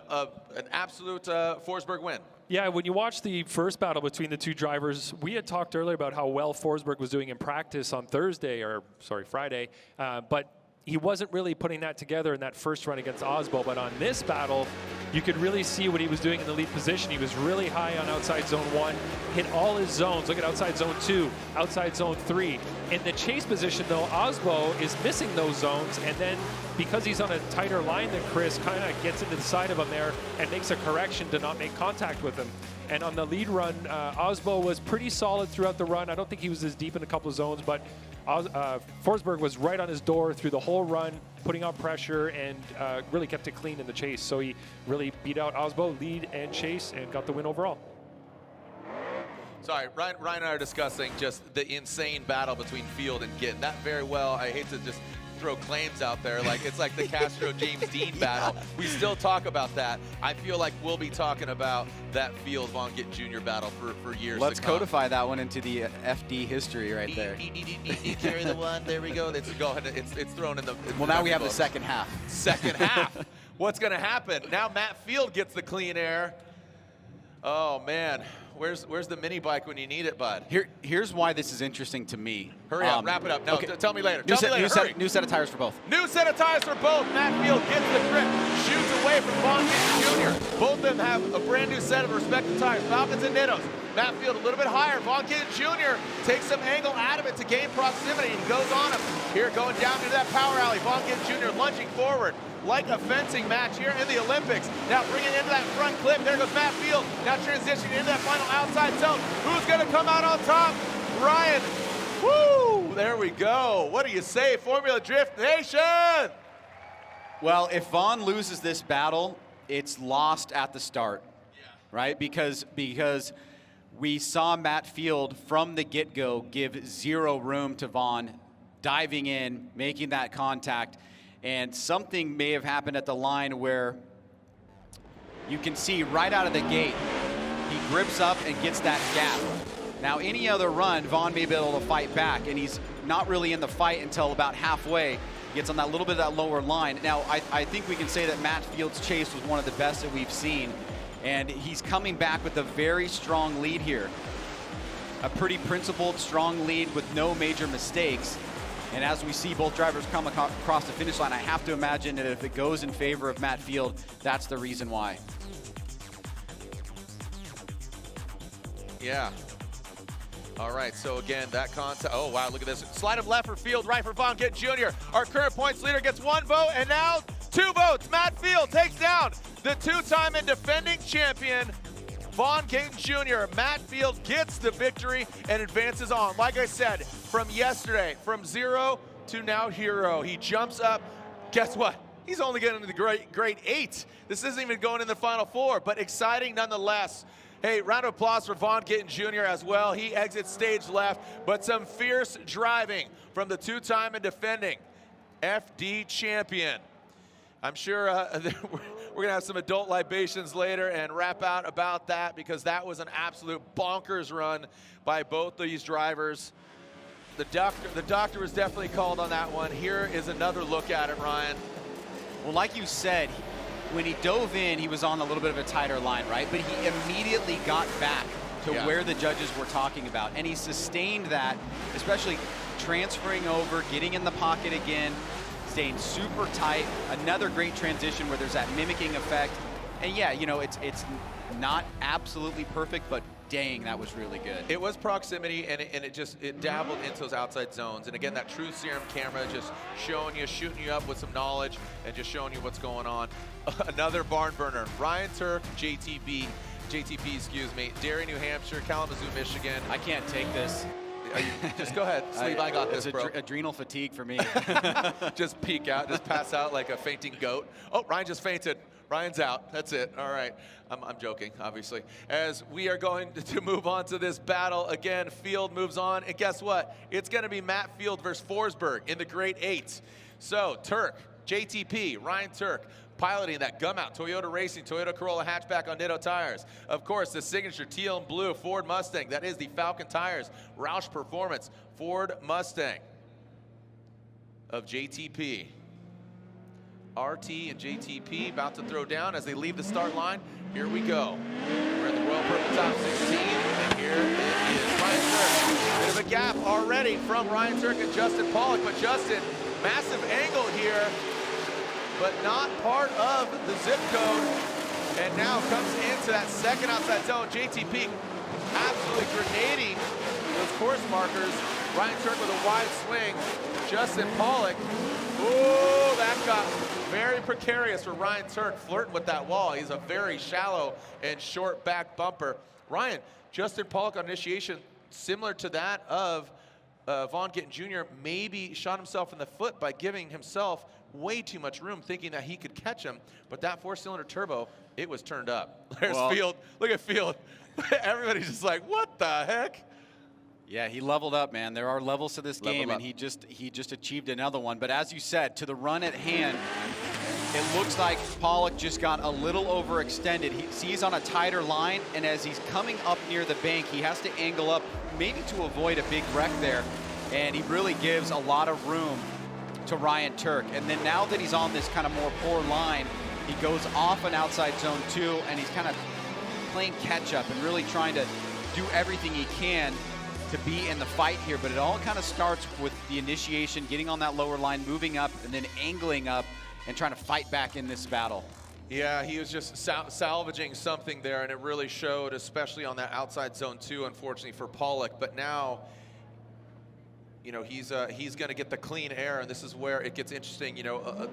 absolute Forsberg win. Yeah, when you watch the first battle between the 2 drivers, we had talked earlier about how well Forsberg was doing in practice on Friday, but he wasn't really putting that together in that first run against Aasbo. But on this battle, you could really see what he was doing in the lead position. He was really high on outside zone 1, hit all his zones. Look at outside zone 2, outside zone 3. In the chase position, though, Aasbo is missing those zones, and then because he's on a tighter line than Chris, kind of gets into the side of him there and makes a correction to not make contact with him. And on the lead run, Aasbo was pretty solid throughout the run. I don't think he was as deep in a couple of zones, but Forsberg was right on his door through the whole run, putting on pressure, and really kept it clean in the chase. So he really beat out Aasbo, lead and chase, and got the win overall. Sorry, Ryan and I are discussing just the insane battle between Field and Gittin. That very well, I hate to just throw claims out there, like it's like the Castro-James Dean battle. We still talk about that. I feel like we'll be talking about that Field Von Gittin Jr. battle for years Let's to come. codify that one into the FD history right there. Carry the one. There we go. It's thrown in the. Well, now we have the second half. Second half. What's going to happen? Now Matt Field gets the clean air. Oh man, where's the mini bike when you need it, bud? Here's why this is interesting to me. Hurry up, wrap it up. No, okay. Tell me later. New set of tires for both. New set of tires for both. Matt Field gets the grip, shoots away from Von Gittin Jr. Both of them have a brand new set of respective tires, Falcons and Nittos. Matt Field a little bit higher. Von Gittin Jr. takes some angle out of it to gain proximity and goes on him. Here going down into that power alley. Von Gittin Jr. lunging forward like a fencing match here in the Olympics. Now bringing into that front clip. There goes Matt Field. Now transitioning into that final outside zone. Who's going to come out on top? Ryan. Woo! There we go. What do you say, Formula Drift Nation? Well, if Vaughn loses this battle, it's lost at the start, right? Because we saw Matt Field from the get-go give 0 room to Vaughn, diving in, making that contact, and something may have happened at the line where you can see right out of the gate, he grips up and gets that gap. Now, any other run, Vaughn may be able to fight back, and he's not really in the fight until about halfway. Gets on that little bit of that lower line. Now, I think we can say that Matt Field's chase was one of the best that we've seen, and he's coming back with a very strong lead here. A pretty principled, strong lead with no major mistakes. And as we see both drivers come across the finish line, I have to imagine that if it goes in favor of Matt Field, that's the reason why. Yeah. All right, so again, that contact. Oh, wow, look at this. Slide him left for Field, right for Von Gittin Jr. Our current points leader gets 1 vote, and now 2 votes. Matt Field takes down the 2-time and defending champion, Von Gittin Jr. Matt Field gets the victory and advances on. Like I said, from yesterday, from 0 to now hero. He jumps up. Guess what? He's only getting into the grade 8. This isn't even going in the Final 4, but exciting nonetheless. Hey, round of applause for Von Gittin Jr. as well. He exits stage left, but some fierce driving from the 2-time and defending FD champion. I'm sure we're going to have some adult libations later and wrap out about that, because that was an absolute bonkers run by both these drivers. The doctor was definitely called on that one. Here is another look at it, Ryan. Well, like you said, when he dove in, he was on a little bit of a tighter line, right? But he immediately got back to where the judges were talking about. And he sustained that, especially transferring over, getting in the pocket again, staying super tight. Another great transition where there's that mimicking effect. And yeah, you know, it's not absolutely perfect, but dang, that was really good. It was proximity, and it dabbled into those outside zones. And again, that true serum camera just showing you, shooting you up with some knowledge and just showing you what's going on. Another barn burner. Ryan Turk, JTP, excuse me, Derry, New Hampshire, Kalamazoo, Michigan. I can't take this. Just go ahead, sleep. I got this, bro. It's adrenal fatigue for me. Just peek out, just pass out like a fainting goat. Oh, Ryan just fainted. Ryan's out. That's it. All right. I'm joking, obviously. As we are going to move on to this battle again, Field moves on, and guess what? It's going to be Matt Field versus Forsberg in the grade 8. So Turk, JTP, Ryan Turk, piloting that gum out Toyota Racing, Toyota Corolla hatchback on Ditto tires. Of course, the signature teal and blue Ford Mustang. That is the Falcon tires. Roush Performance, Ford Mustang of JTP. RT and JTP about to throw down as they leave the start line. Here we go. We're in the Royal Purple Top 16, and here it is. Ryan Turk. Bit of a gap already from Ryan Turk and Justin Pawlak, but Justin, massive angle here, but not part of the zip code, and now comes into that second outside zone. JTP absolutely grenading those course markers. Ryan Turk with a wide swing. Justin Pawlak, ooh, that got very precarious for Ryan Turk, flirting with that wall. He's a very shallow and short back bumper. Ryan, Justin Pawlak on initiation, similar to that of Vaughn Gittin Jr., maybe shot himself in the foot by giving himself way too much room, thinking that he could catch him, but that 4-cylinder turbo, it was turned up. There's Field, look at Field. Everybody's just like, what the heck? Yeah, he leveled up, man. There are levels to this game, and he just achieved another one. But as you said, to the run at hand, it looks like Pawlak just got a little overextended. He's on a tighter line, and as he's coming up near the bank, he has to angle up, maybe to avoid a big wreck there. And he really gives a lot of room to Ryan Turk. And then now that he's on this kind of more poor line, he goes off an outside zone 2, and he's kind of playing catch up and really trying to do everything he can to be in the fight here. But it all kind of starts with the initiation, getting on that lower line, moving up, and then angling up and trying to fight back in this battle. Yeah, he was just salvaging something there, and it really showed, especially on that outside zone 2, unfortunately for Pawlak. But now, you know, he's going to get the clean air, and this is where it gets interesting. You know,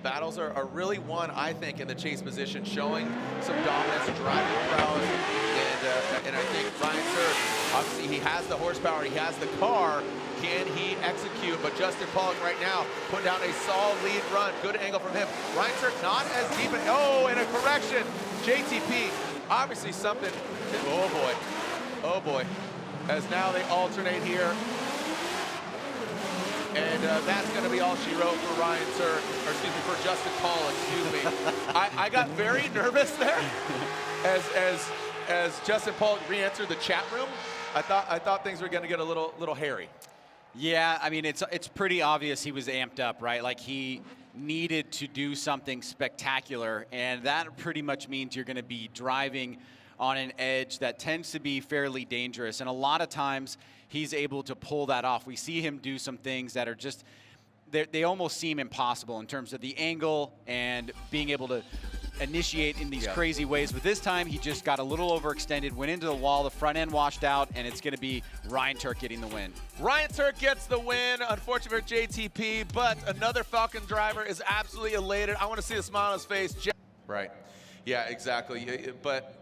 battles are really won, I think, in the chase position, showing some dominance, driving prowess, and I think Ryan Turk, obviously he has the horsepower, he has the car. Can he execute? But Justin Pawlak right now putting down a solid lead run. Good angle from him. Ryan Turk not as deep. Oh, and a correction. JTP, obviously something. Oh boy. Oh boy. As now they alternate here. And that's going to be all she wrote for Ryan Turk, or excuse me, for Justin Pawlak, excuse me. I got very nervous there as Justin Pawlak re-entered the chat room. I thought things were going to get a little hairy. Yeah, I mean, it's pretty obvious he was amped up, right? Like, he needed to do something spectacular, and that pretty much means you're going to be driving on an edge that tends to be fairly dangerous, and a lot of times he's able to pull that off. We see him do some things that are just, they almost seem impossible in terms of the angle and being able to initiate in these crazy ways. But this time he just got a little overextended, went into the wall, the front end washed out, and it's going to be Ryan Turk getting the win. Ryan Turk gets the win, unfortunately for JTP, but another Falcon driver is absolutely elated. I want to see the smile on his face. Right. Yeah, exactly. But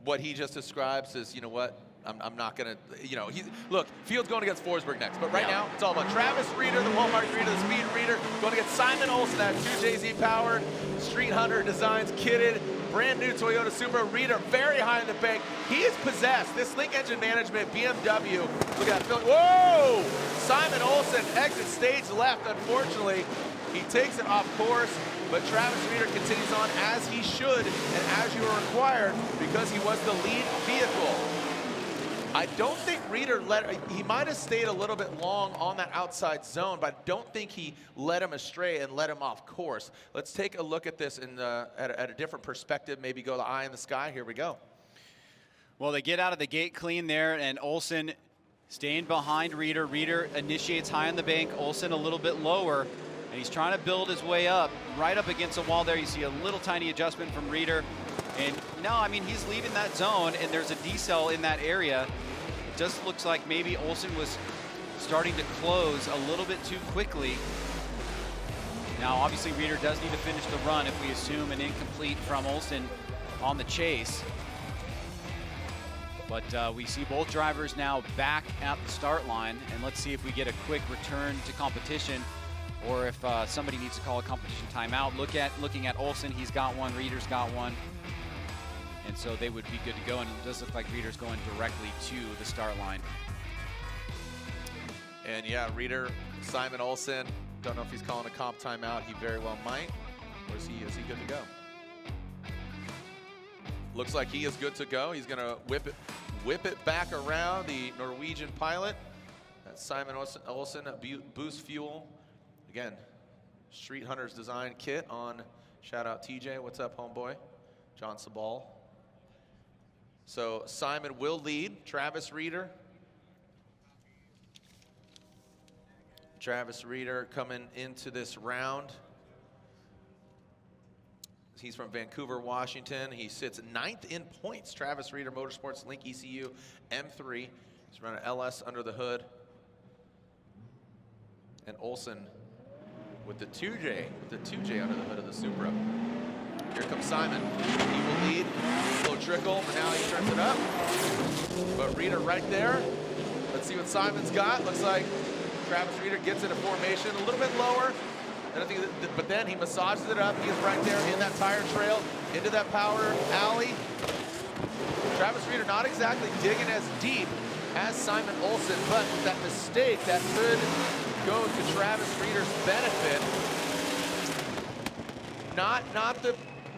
what he just describes is, you know what? I'm not going to, you know, look, Field's going against Forsberg next, but right now it's all about Travis Reeder, the Walmart Reeder, the Speed Reeder, going against Simon Olsen, that 2JZ powered, Street Hunter Designs kitted, brand new Toyota Supra Reeder, very high in the bank. He is possessed. This link engine management, BMW, look at that. Whoa! Simon Olsen exits stage left, unfortunately. He takes it off course, but Travis Reeder continues on as he should and as you are required because he was the lead vehicle. I don't think Reeder he might have stayed a little bit long on that outside zone, but I don't think he led him astray and led him off course. Let's take a look at this at a different perspective, maybe go the eye in the sky. Here we go. Well, they get out of the gate clean there, and Olsen staying behind Reeder. Reeder initiates high on the bank, Olsen a little bit lower, and he's trying to build his way up, right up against the wall there. You see a little tiny adjustment from Reeder. And no, I mean, he's leaving that zone, and there's a decel in that area. It just looks like maybe Olsen was starting to close a little bit too quickly. Now, obviously, Reeder does need to finish the run if we assume an incomplete from Olsen on the chase. But we see both drivers now back at the start line, and let's see if we get a quick return to competition, or if somebody needs to call a competition timeout. Looking at Olsen, he's got one, Reeder's got one. And so they would be good to go, and it does look like Reeder's going directly to the start line. And yeah, Reeder, Simon Olsen, Don't know if he's calling a comp timeout. He very well might. Or is he good to go? Looks like he is good to go. He's going to whip it back around, the Norwegian pilot. That's Simon Olsen, boost fuel. Again, Street Hunters design kit on, shout out TJ, what's up homeboy? John Sabal. So Simon will lead, Travis Reeder. Travis Reeder coming into this round. He's from Vancouver, Washington. He sits 9th in points. Travis Reeder, Motorsports, Link ECU, M3. He's running LS under the hood. And Olsen with the 2J under the hood of the Supra. Here comes Simon. He will lead. Slow trickle, but now he turns it up. But Reeder right there. Let's see what Simon's got. Looks like Travis Reeder gets into formation a little bit lower. And I think but then he massages it up. He is right there in that tire trail, into that power alley. Travis Reeder not exactly digging as deep as Simon Olsen, but with that mistake that could go to Travis Reeder's benefit.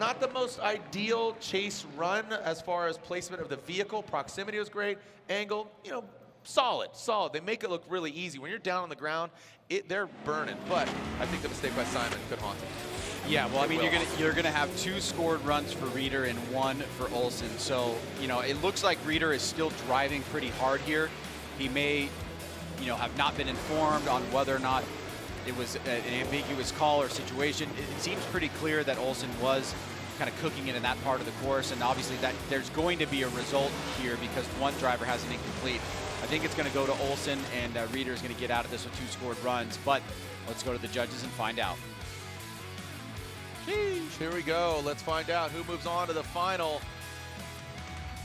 Not the most ideal chase run as far as placement of the vehicle. Proximity was great. Angle, you know, solid. They make it look really easy. When you're down on the ground, they're burning. But I think the mistake by Simon could haunt him. Yeah, well, I mean, you're gonna have 2 scored runs for Reeder and 1 for Olsen. So, you know, it looks like Reeder is still driving pretty hard here. He may, you know, have not been informed on whether or not it was an ambiguous call or situation. It seems pretty clear that Olsen was kind of cooking it in that part of the course, and obviously that there's going to be a result here because one driver has an incomplete. I think it's going to go to Olsen, and Reeder is going to get out of this with 2 scored runs. But let's go to the judges and find out. Sheesh. Here we go. Let's find out who moves on to the final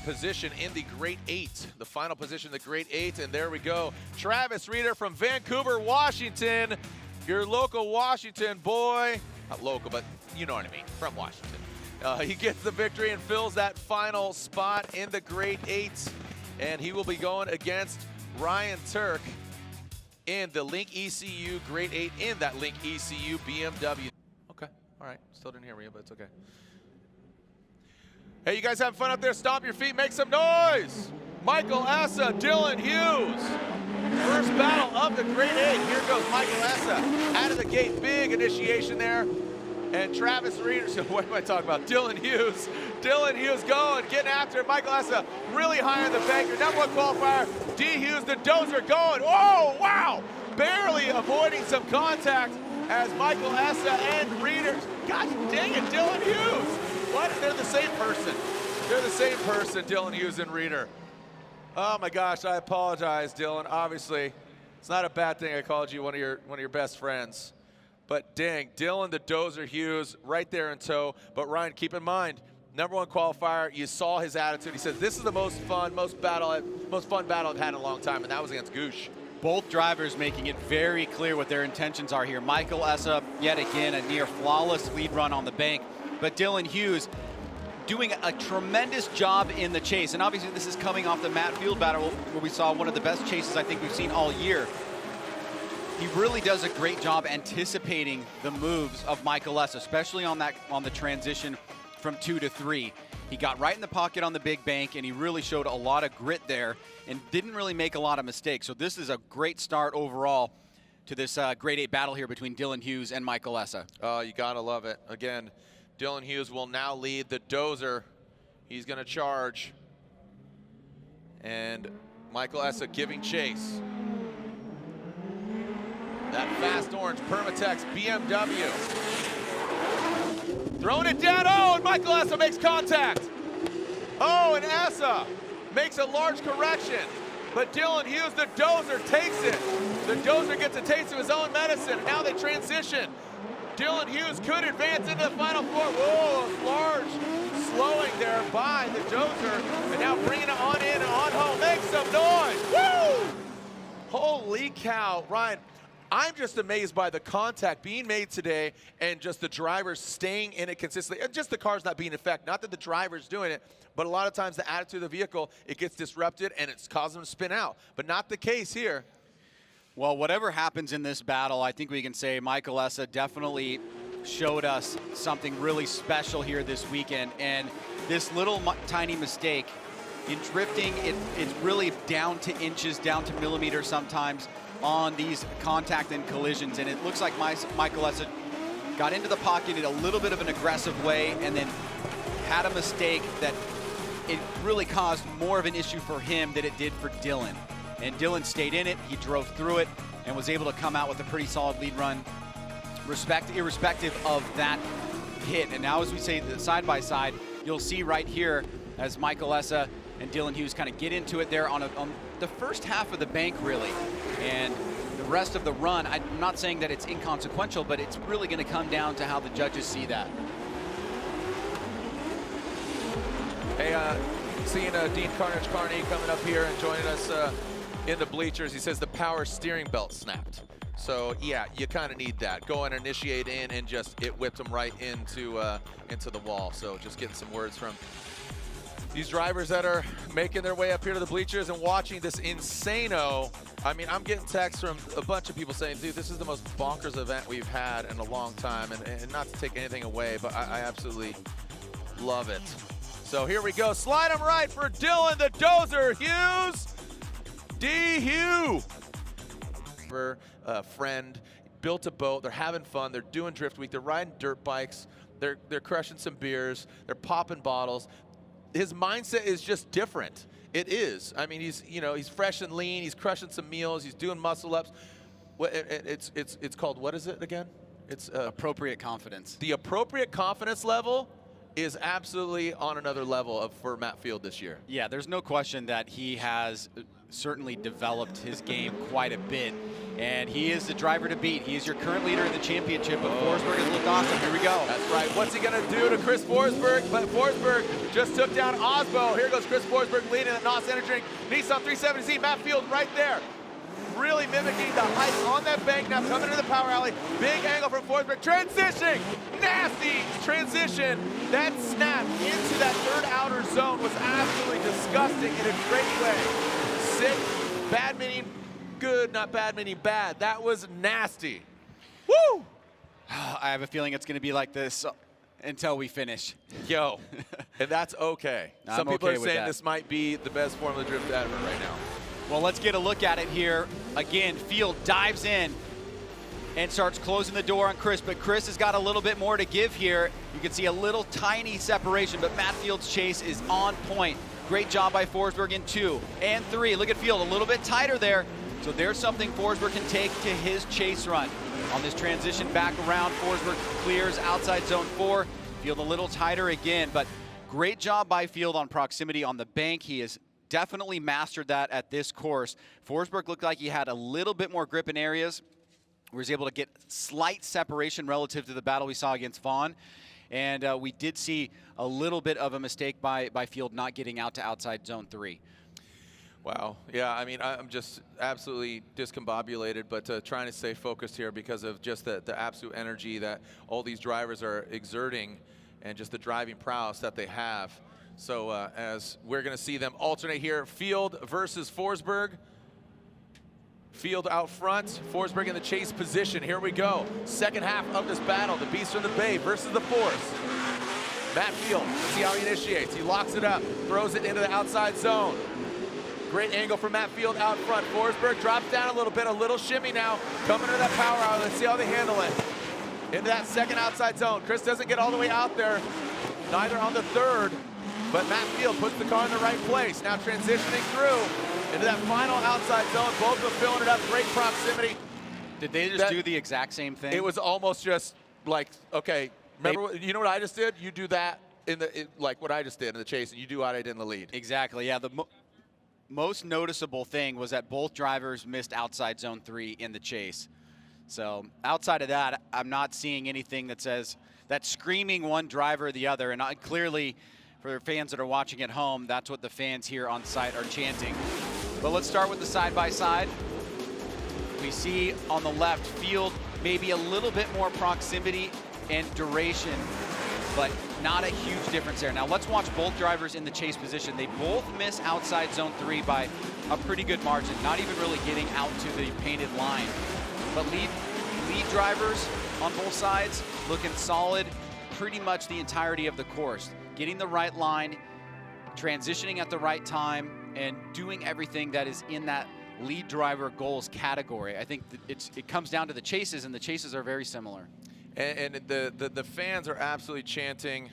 position in the Great 8. The final position in the Great 8, and there we go. Travis Reeder from Vancouver, Washington. Your local Washington boy. Not local, but you know what I mean. From Washington. He gets the victory and fills that final spot in the Great 8. And he will be going against Ryan Turk in the Link ECU Grade 8 in that Link ECU BMW. Okay, all right. Still didn't hear me, but it's okay. Hey, you guys having fun up there? Stomp your feet, make some noise. Michael Essa, Dylan Hughes. First battle of the Grade 8. Here goes Michael Essa. Out of the gate, big initiation there. And Travis Reeder, so what am I talking about? Dylan Hughes. Dylan Hughes going, getting after it. Michael Essa really high on the banker. Number 1 qualifier, D. Hughes, the dozer going. Oh, wow! Barely avoiding some contact as Michael Essa and Reeder. Gosh dang it, Dylan Hughes. What? They're the same person. They're the same person, Dylan Hughes and Reeder. Oh my gosh, I apologize, Dylan. Obviously, it's not a bad thing I called you one of your best friends. But dang, Dylan the Dozer Hughes right there in tow. But Ryan, keep in mind, number 1 qualifier, you saw his attitude. He said, this is the most fun battle I've had in a long time, and that was against Goosh. Both drivers making it very clear what their intentions are here. Michael Essa, yet again, a near flawless lead run on the bank. But Dylan Hughes doing a tremendous job in the chase. And obviously this is coming off the Matt Field battle where we saw one of the best chases I think we've seen all year. He really does a great job anticipating the moves of Michael Essa, especially on the transition from 2 to 3. He got right in the pocket on the big bank, and he really showed a lot of grit there and didn't really make a lot of mistakes. So this is a great start overall to this Grade 8 battle here between Dylan Hughes and Michael Essa. Oh, you gotta love it. Again, Dylan Hughes will now lead the dozer. He's gonna charge. And Michael Essa giving chase. That fast orange Permatex BMW. Throwing it down, oh, and Michael Essa makes contact. Oh, and Essa makes a large correction. But Dylan Hughes, the dozer, takes it. The dozer gets a taste of his own medicine. Now they transition. Dylan Hughes could advance into the final 4. Whoa, large slowing there by the dozer. And now bringing it on in and on home. Make some noise. Woo! Holy cow, Ryan. I'm just amazed by the contact being made today and just the drivers staying in it consistently. And just the car's not being in effect. Not that the driver's doing it, but a lot of times the attitude of the vehicle, it gets disrupted and it's causing them to spin out. But not the case here. Well, whatever happens in this battle, I think we can say Michael Essa definitely showed us something really special here this weekend. And this little tiny mistake in drifting, it's really down to inches, down to millimeters sometimes on these contact and collisions. And it looks like Michael Essa got into the pocket in a little bit of an aggressive way and then had a mistake that it really caused more of an issue for him than it did for Dylan. And Dylan stayed in it, he drove through it, and was able to come out with a pretty solid lead run, irrespective of that hit. And now as we say side by side, you'll see right here as Michael Essa and Dylan Hughes kind of get into it there on the first half of the bank, really. And the rest of the run, I'm not saying that it's inconsequential, but it's really going to come down to how the judges see that. Hey, seeing Dean Carney coming up here and joining us in the bleachers. He says the power steering belt snapped. So yeah, you kind of need that. Go and initiate in, and just it whipped him right into the wall. So just getting some words from these drivers that are making their way up here to the bleachers and watching this insano. I mean, I'm getting texts from a bunch of people saying, dude, this is the most bonkers event we've had in a long time. And not to take anything away, but I absolutely love it. So here we go. Slide him right for Dylan the Dozer Hughes. D-Hugh. Friend, built a boat. They're having fun. They're doing drift week. They're riding dirt bikes. They're crushing some beers. They're popping bottles. His mindset is just different. It is. I mean, he's fresh and lean. He's crushing some meals. He's doing muscle ups. It's called, what is it again? It's appropriate confidence. The appropriate confidence level is absolutely on another level for Matt Field this year. Yeah, there's no question that he has certainly developed his game quite a bit, and he is the driver to beat. He is your current leader in the championship, but Forsberg has looked awesome. Here we go. That's right. What's he going to do to Chris Forsberg? But Forsberg just took down Aasbo. Here goes Chris Forsberg leading the NOS Energy Drink. Nissan 370Z, Matt Field right there. Really mimicking the height on that bank now, coming into the power alley. Big angle from Forsberg. Transitioning. Nasty transition. That snap into that third outer zone was absolutely disgusting in a great way. Sick. Bad meaning good, not bad meaning bad. That was nasty. Woo! I have a feeling it's going to be like this until we finish. Yo, and that's okay. Some people okay are saying this might be the best Formula Drift ever right now. Well, let's get a look at it here. Again, Field dives in and starts closing the door on Chris, but Chris has got a little bit more to give here. You can see a little tiny separation, but Matt Field's chase is on point. Great job by Forsberg in 2 and 3. Look at Field, a little bit tighter there. So there's something Forsberg can take to his chase run. On this transition back around, Forsberg clears outside zone 4. Field a little tighter again, but great job by Field on proximity on the bank. He is definitely mastered that at this course. Forsberg looked like he had a little bit more grip in areas where he was able to get slight separation relative to the battle we saw against Vaughn. And we did see a little bit of a mistake by Field not getting out to outside zone 3. Wow. Yeah, I mean, I'm just absolutely discombobulated, but trying to stay focused here because of just the absolute energy that all these drivers are exerting and just the driving prowess that they have. So as we're going to see them alternate here, Field versus Forsberg. Field out front, Forsberg in the chase position. Here we go. Second half of this battle, the Beast from the Bay versus the Force. Matt Field, let's see how he initiates. He locks it up, throws it into the outside zone. Great angle from Matt Field out front. Forsberg drops down a little bit, a little shimmy now. Coming to that power hour, let's see how they handle it. Into that second outside zone. Chris doesn't get all the way out there, neither on the third. But Matt Field puts the car in the right place. Now transitioning through into that final outside zone. Both of them filling it up. Great proximity. Did they just do the exact same thing? It was almost just like, okay, remember, you know what I just did? You do that like what I just did in the chase, and you do what I did in the lead. Exactly, yeah. The most noticeable thing was that both drivers missed outside zone 3 in the chase. So outside of that, I'm not seeing anything that says that's screaming one driver or the other. And clearly, for fans that are watching at home, that's what the fans here on site are chanting. But let's start with the side-by-side. We see on the left, Field maybe a little bit more proximity and duration but not a huge difference there. Now let's watch both drivers in the chase position. They both miss outside zone 3 by a pretty good margin, not even really getting out to the painted line. But lead drivers on both sides looking solid pretty much the entirety of the course. Getting the right line, transitioning at the right time, and doing everything that is in that lead driver goals category. I think it comes down to the chases, and the chases are very similar. And the fans are absolutely chanting,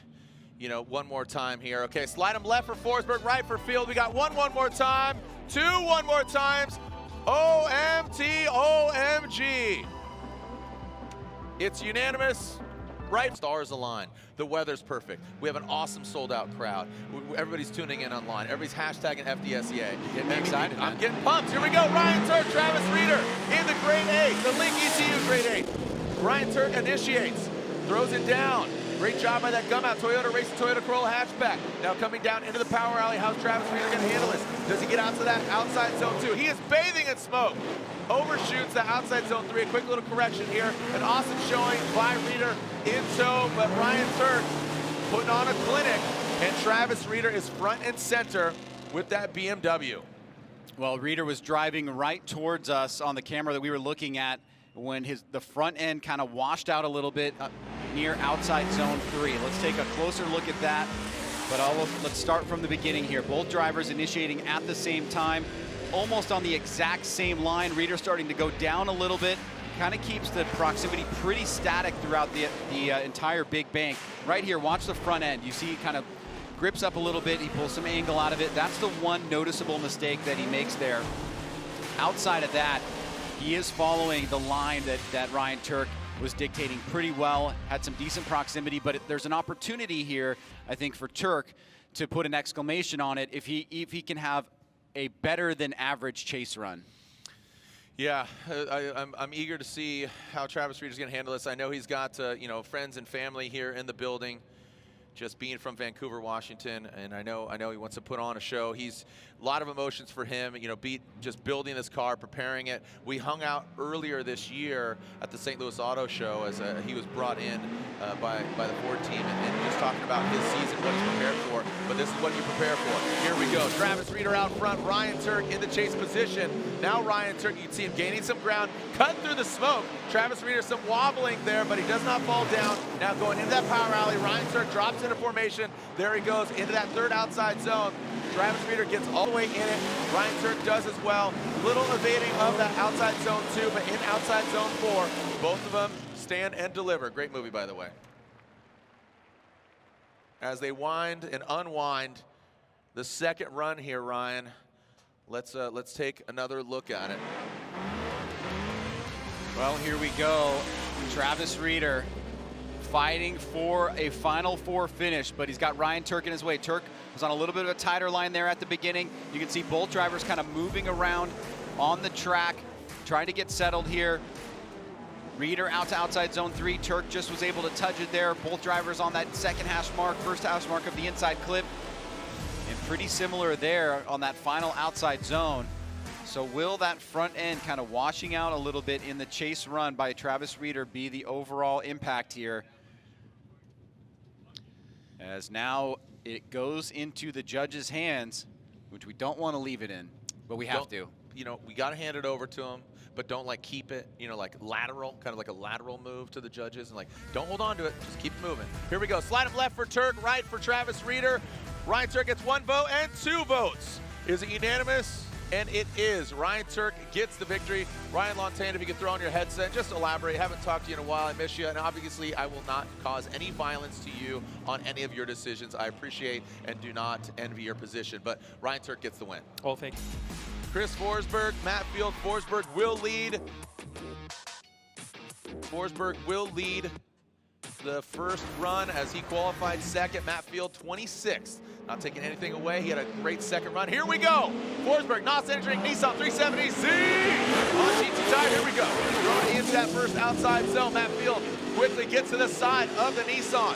you know, one more time here. Okay, slide them left for Forsberg, right for Field. We got one more time, two one more times. OMT, OMG. It's unanimous. Right, stars align. The weather's perfect. We have an awesome sold-out crowd. Everybody's tuning in online. Everybody's hashtagging FDSEA. Getting excited, I'm man. getting pumped. Here we go. Ryan Turk, Travis Reeder in the grade 8. The Link ECU grade 8. Ryan Turk initiates, throws it down. Great job by that gum out. Toyota racing Toyota Corolla hatchback. Now coming down into the power alley. How's Travis Reeder going to handle this? Does he get out to that outside zone 2? He is bathing in smoke. Overshoots the outside zone 3. A quick little correction here. An awesome showing by Reeder in tow, but Ryan Turk putting on a clinic, and Travis Reeder is front and center with that BMW. Well, Reeder was driving right towards us on the camera that we were looking at when the front end kind of washed out a little bit near outside zone 3. Let's take a closer look at that, but let's start from the beginning here. Both drivers initiating at the same time, almost on the exact same line. Reeder starting to go down a little bit, kind of keeps the proximity pretty static throughout the entire big bank. Right here, watch the front end. You see he kind of grips up a little bit, he pulls some angle out of it. That's the one noticeable mistake that he makes there. Outside of that, he is following the line that Ryan Turk was dictating pretty well, had some decent proximity, but there's an opportunity here, I think, for Turk to put an exclamation on it if he can have a better than average chase run. Yeah, I'm eager to see how Travis Reeder's going to handle this. I know he's got you know, friends and family here in the building, just being from Vancouver, Washington, and I know he wants to put on a show. He's a lot of emotions for him, you know, just building this car, preparing it. We hung out earlier this year at the St. Louis Auto Show as he was brought in by the Ford team, and just talking about his season, what he's prepared for. But this is what you prepare for. Here we go. Travis Reeder out front, Ryan Turk in the chase position. Now Ryan Turk, you can see him gaining some ground, cutting through the smoke. Travis Reeder some wobbling there, but he does not fall down. Now going into that power alley, Ryan Turk drops into formation. There he goes into that third outside zone. Travis Reeder gets all the way in it. Ryan Turk does as well. Little evading of that outside zone 2, but in outside zone 4, both of them stand and deliver. Great movie, by the way. As they wind and unwind the second run here, Ryan, let's take another look at it. Well, here we go. Travis Reeder fighting for a Final Four finish, but he's got Ryan Turk in his way. Turk was on a little bit of a tighter line there at the beginning. You can see both drivers kind of moving around on the track, trying to get settled here. Reeder out to outside zone 3. Turk just was able to touch it there. Both drivers on that second hash mark, first hash mark of the inside clip. And pretty similar there on that final outside zone. So will that front end kind of washing out a little bit in the chase run by Travis Reeder be the overall impact here? As now it goes into the judges' hands, which we don't want to leave it in, but we have to. You know, we got to hand it over to them, but don't like keep it, you know, like lateral, kind of like a lateral move to the judges, and like don't hold on to it, just keep moving. Here we go, slide him left for Turk, right for Travis Reeder. Ryan Turk gets 1 vote and 2 votes. Is it unanimous? And it is. Ryan Turk gets the victory. Ryan Lontaine, if you could throw on your headset, just elaborate. Haven't talked to you in a while. I miss you. And obviously, I will not cause any violence to you on any of your decisions. I appreciate and do not envy your position. But Ryan Turk gets the win. Oh, thank you. Chris Forsberg, Matt Field. Forsberg will lead. Forsberg will lead the first run as he qualified second. Matt Field, 26th. Not taking anything away. He had a great second run. Here we go. Forsberg, not entering Nissan 370Z on GT tire. Here we go. Going into that first outside zone. Matt Field quickly gets to the side of the Nissan.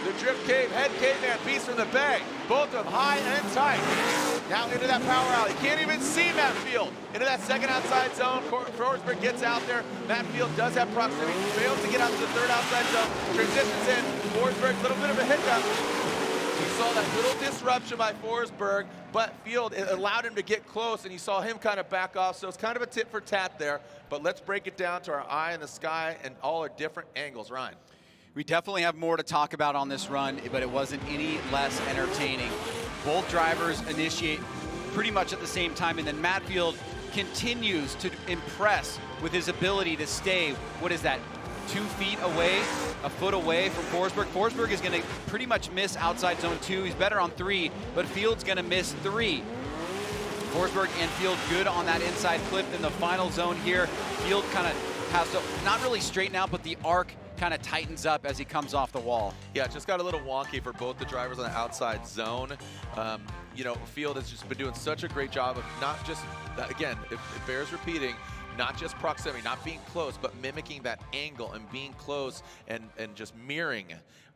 The drift cave, head caveman, beast from the bay. Both of them high and tight. Now into that power alley. Can't even see Matt Field. Into that second outside zone. Forsberg gets out there. Matt Field does have proximity. Fails to get out to the third outside zone. Transitions in. Forsberg, a little bit of a hiccup. You saw that little disruption by Forsberg, but Field, it allowed him to get close, and you saw him kind of back off. So it's kind of a tit for tat there. But let's break it down to our eye in the sky and all our different angles. Ryan. We definitely have more to talk about on this run, but it wasn't any less entertaining. Both drivers initiate pretty much at the same time, and then Matt Field continues to impress with his ability to stay, what is that, 2 feet away, a foot away from Forsberg. Forsberg is going to pretty much miss outside zone 2. He's better on 3, but Field's going to miss 3. Forsberg and Field good on that inside clip in the final zone here. Field kind of has to not really straighten out, but the arc kind of tightens up as he comes off the wall. Yeah, it just got a little wonky for both the drivers on the outside zone. You know, Field has just been doing such a great job of not just, again, it bears repeating, not just proximity, not being close, but mimicking that angle and being close and just mirroring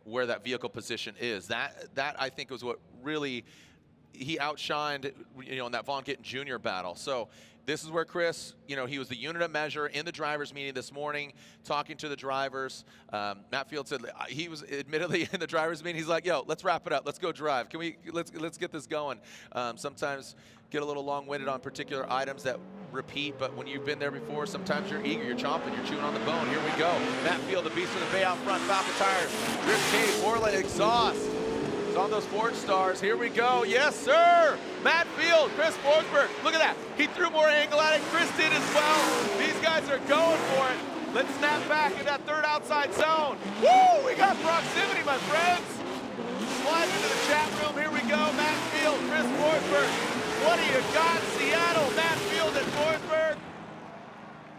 where that vehicle position is. That I think was what really, he outshined, you know, in that Gittin Jr. battle. So this is where Chris, you know, he was the unit of measure in the drivers' meeting this morning, talking to the drivers. Matt Field said he was admittedly in the drivers' meeting. He's like, "Yo, let's wrap it up. Let's go drive. Can we? Let's get this going." Sometimes get a little long-winded on particular items that repeat, but when you've been there before, sometimes you're eager, you're chomping, you're chewing on the bone. Here we go. Matt Field, the beast of the bay out front, Falcon tires, drift cage, four-lane exhaust. On those Ford stars, here we go. Yes, sir. Matt Field, Chris Forsberg. Look at that. He threw more angle at it. Chris did as well. These guys are going for it. Let's snap back in that third outside zone. Woo! We got proximity, my friends. Slide into the chat room. Here we go. Matt Field, Chris Forsberg. What do you got? Seattle, Matt Field and Forsberg.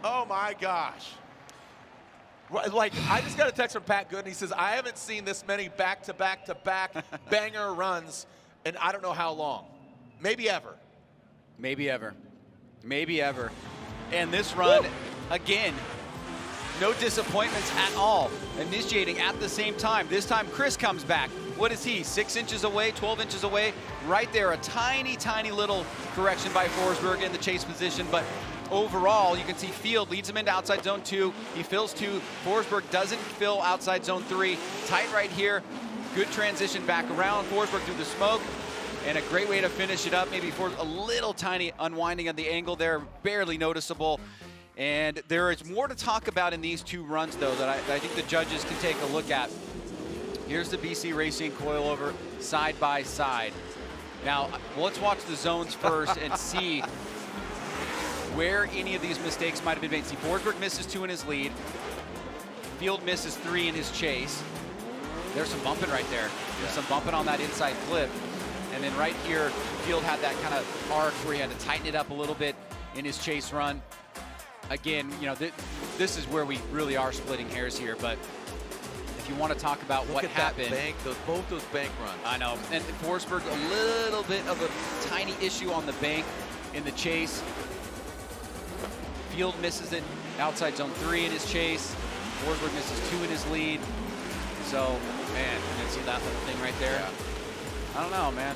Oh my gosh. Like, I just got a text from Pat Good, and he says, I haven't seen this many back-to-back-to-back banger runs in I don't know how long. Maybe ever. Maybe ever. Maybe ever. And this run, again, no disappointments at all. Initiating at the same time. This time, Chris comes back. What is he, 6 inches away, 12 inches away? Right there, a tiny, tiny little correction by Forsberg in the chase position, but overall, you can see Field leads him into outside zone 2. He fills 2. Forsberg doesn't fill outside zone 3. Tight right here. Good transition back around. Forsberg through the smoke. And a great way to finish it up. Maybe for a little tiny unwinding of the angle there. Barely noticeable. And there is more to talk about in these 2 runs, though, that I think the judges can take a look at. Here's the BC Racing coilover side by side. Now, let's watch the zones first and see where any of these mistakes might have been made. See, Forsberg misses 2 in his lead. Field misses 3 in his chase. There's some bumping right there. There's some bumping on that inside clip. And then right here, Field had that kind of arc where he had to tighten it up a little bit in his chase run. Again, you know, this is where we really are splitting hairs here, but if you want to talk about what happened. That bank, both those bank runs. I know. And Forsberg, a little bit of a tiny issue on the bank in the chase. Field misses it outside zone 3 in his chase. Forsberg misses 2 in his lead. So, man, you can see that little thing right there. Yeah. I don't know, man.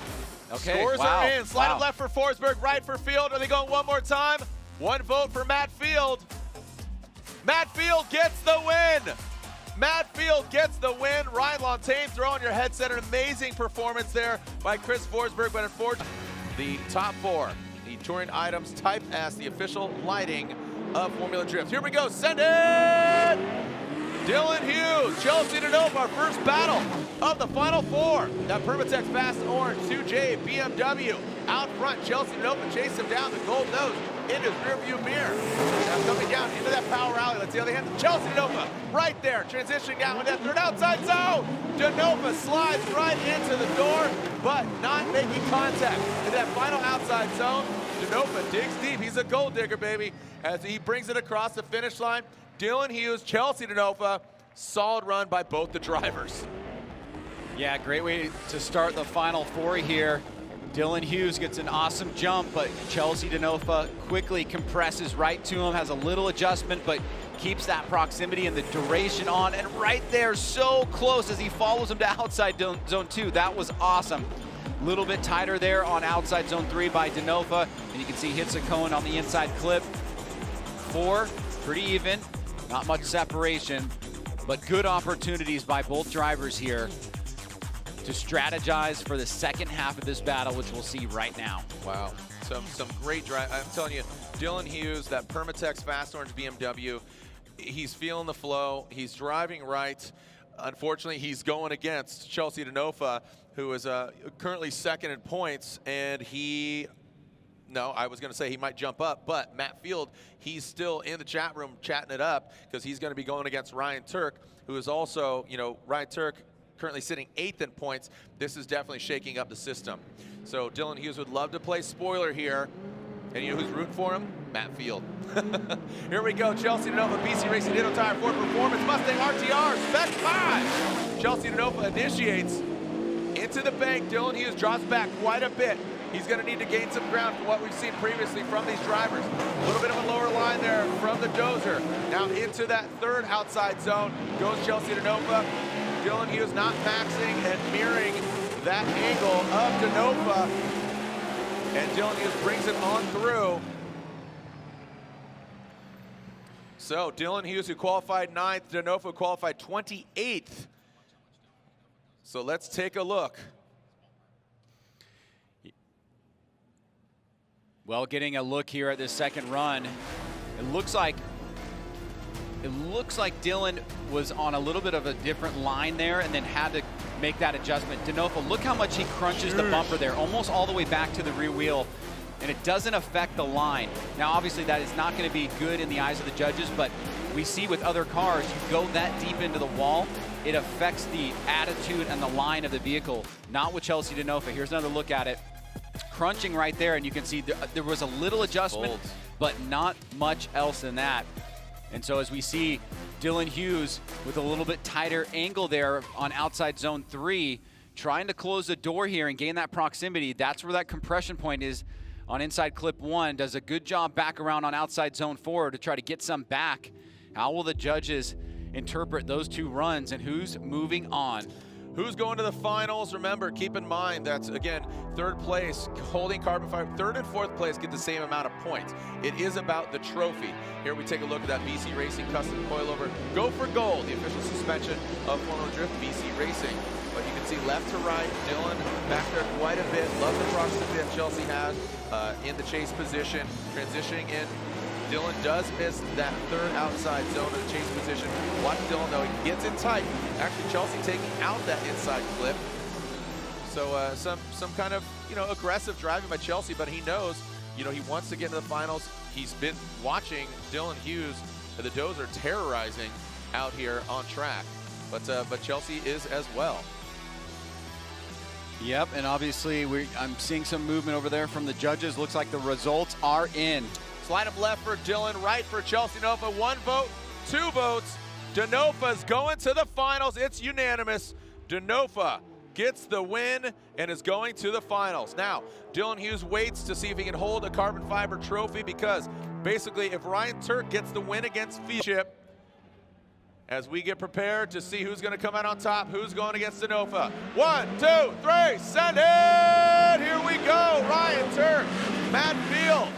Okay, Scores wow. are in. Slide it left for Forsberg, right for Field. Are they going one more time? 1 vote for Matt Field. Matt Field gets the win. Matt Field gets the win. Ryan Lontaine throwing your headset. An amazing performance there by Chris Forsberg, but unfortunately, the top 4, the touring items typed as the official lighting of Formula Drift. Here we go, send it! Dylan Hughes, Chelsea Denofa, our first battle of the Final 4. That Permatex Fast Orange 2J BMW out front. Chelsea Denofa chased him down the gold nose in his rearview mirror. Now coming down into that power alley. Let's see how they handle Chelsea Denofa right there, transitioning out with that third outside zone. Denofa slides right into the door, but not making contact. In that final outside zone, Denofa digs deep. He's a gold digger, baby, as he brings it across the finish line. Dylan Hughes, Chelsea Denofa, solid run by both the drivers. Yeah, great way to start the Final 4 here. Dylan Hughes gets an awesome jump, but Chelsea Denofa quickly compresses right to him, has a little adjustment, but keeps that proximity and the duration on. And right there, so close as he follows him to outside zone 2. That was awesome. A little bit tighter there on outside zone 3 by Denofa. And you can see hits a cone on the inside clip. 4, pretty even, not much separation, but good opportunities by both drivers here to strategize for the second half of this battle, which we'll see right now. Wow, some great drive. I'm telling you, Dylan Hughes, that Permatex Fast Orange BMW, he's feeling the flow. He's driving right. Unfortunately, he's going against Chelsea Denofa, who is currently second in points, and I was going to say he might jump up, but Matt Field, he's still in the chat room chatting it up because he's going to be going against Ryan Turk, who is also, Ryan Turk currently sitting 8th in points. This is definitely shaking up the system. So Dylan Hughes would love to play spoiler here. And you know who's rooting for him? Matt Field. Here we go, Chelsea Denofa, BC Racing Ditto Tire, Ford Performance, Mustang RTR, Spec 5. Chelsea Denofa initiates into the bank. Dylan Hughes drops back quite a bit. He's going to need to gain some ground from what we've seen previously from these drivers. A little bit of a lower line there from the dozer. Now into that third outside zone goes Chelsea Denofa. Dylan Hughes not maxing and mirroring that angle of Denofa. And Dylan Hughes brings it on through. So Dylan Hughes, who qualified 9th, Denofa qualified 28th. So let's take a look. Well, getting a look here at this second run, it looks like Dylan was on a little bit of a different line there and then had to make that adjustment. Denofa, look how much he crunches the bumper there, almost all the way back to the rear wheel, and it doesn't affect the line. Now, obviously, that is not going to be good in the eyes of the judges, but we see with other cars, you go that deep into the wall, it affects the attitude and the line of the vehicle. Not with Chelsea Denofa. Here's another look at it. Crunching right there, and you can see there was a little adjustment, but not much else than that. And so as we see Dylan Hughes with a little bit tighter angle there on outside zone 3, trying to close the door here and gain that proximity. That's where that compression point is on inside clip 1. Does a good job back around on outside zone 4 to try to get some back. How will the judges interpret those two runs, and who's moving on? Who's going to the finals? Remember, keep in mind that, again, 3rd place, holding carbon fiber, 3rd and 4th place get the same amount of points. It is about the trophy. Here we take a look at that BC Racing custom coilover. Go for gold, the official suspension of Formula Drift BC Racing. But you can see left to right, Dylan back there quite a bit. Love the proximity that Chelsea has in the chase position, transitioning in. Dylan does miss that 3rd outside zone of the chase position. Watch Dylan though, he gets in tight. Actually, Chelsea taking out that inside clip. So some kind of aggressive driving by Chelsea, but he knows he wants to get into the finals. He's been watching Dylan Hughes, the dozer, terrorizing out here on track, but Chelsea is as well. Yep, and obviously I'm seeing some movement over there from the judges. Looks like the results are in. Slide him left for Dylan, right for Chelsea Denofa. 1 vote, 2 votes. Denofa's going to the finals. It's unanimous. Denofa gets the win and is going to the finals. Now, Dylan Hughes waits to see if he can hold a carbon fiber trophy, because basically if Ryan Turk gets the win against Field, as we get prepared to see who's going to come out on top, who's going against Denofa. 1, 2, 3, send it! Here we go, Ryan Turk, Matt Field.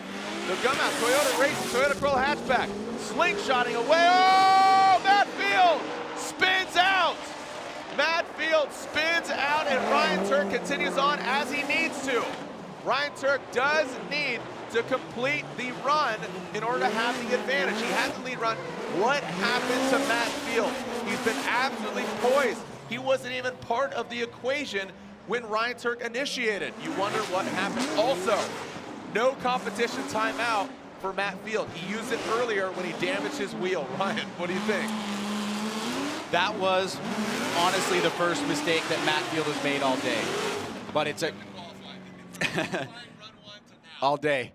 The come out, Toyota Racing, Toyota Corolla hatchback, slingshotting away. Oh, Matt Field spins out. Matt Field spins out, and Ryan Turk continues on as he needs to. Ryan Turk does need to complete the run in order to have the advantage. He had the lead run. What happened to Matt Field? He's been absolutely poised. He wasn't even part of the equation when Ryan Turk initiated. You wonder what happened. Also, no competition timeout for Matt Field. He used it earlier when he damaged his wheel. Ryan, what do you think? That was honestly the first mistake that Matt Field has made all day. But it's a all day.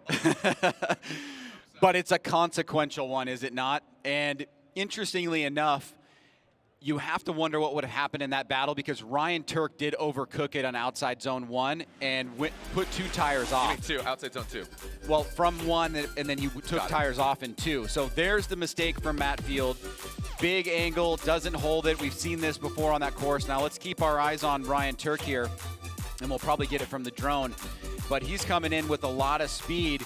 But it's a consequential one, is it not? And interestingly enough, you have to wonder what would have happened in that battle, because Ryan Turk did overcook it on outside zone 1 and put 2 tires off. You mean 2, outside zone 2. Well, from 1, and then you took tires off in 2. So there's the mistake from Matt Field. Big angle, doesn't hold it. We've seen this before on that course. Now let's keep our eyes on Ryan Turk here. and we'll probably get it from the drone. But he's coming in with a lot of speed,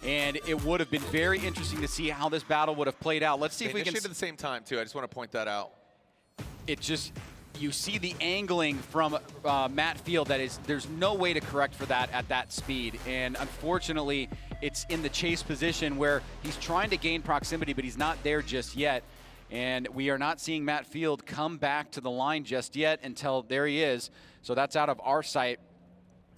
and it would have been very interesting to see how this battle would have played out. Let's see if we can. At the same time too. I just want to point that out. It just, you see the angling from Matt Field. There's no way to correct for that at that speed, and unfortunately, it's in the chase position where he's trying to gain proximity, but he's not there just yet. And we are not seeing Matt Field come back to the line just yet until there he is. So that's out of our sight.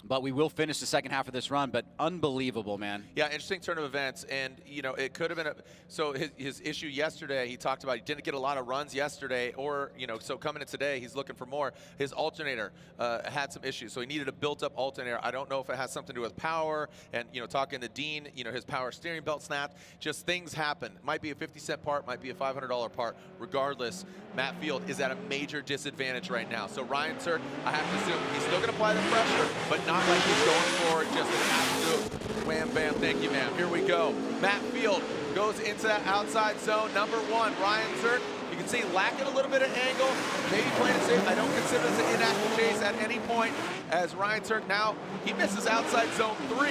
But we will finish the second half of this run, but unbelievable, man. Yeah, interesting turn of events, and it could have been so his issue yesterday, he talked about he didn't get a lot of runs yesterday, or so coming in today, he's looking for more. His alternator had some issues, so he needed a built-up alternator. I don't know if it has something to do with power, and talking to Dean, his power steering belt snapped. Just things happen. Might be a 50-cent part, might be a $500 part. Regardless, Matt Field is at a major disadvantage right now. So Ryan Turk, I have to assume he's still going to apply the pressure, but not like he's going for just an absolute wham bam. Thank you, ma'am. Here we go. Matt Field goes into that outside zone. Number 1, Ryan Turk. You can see lacking a little bit of angle, maybe playing it safe. I don't consider this an inactive chase at any point, as Ryan Turk now, he misses outside zone 3.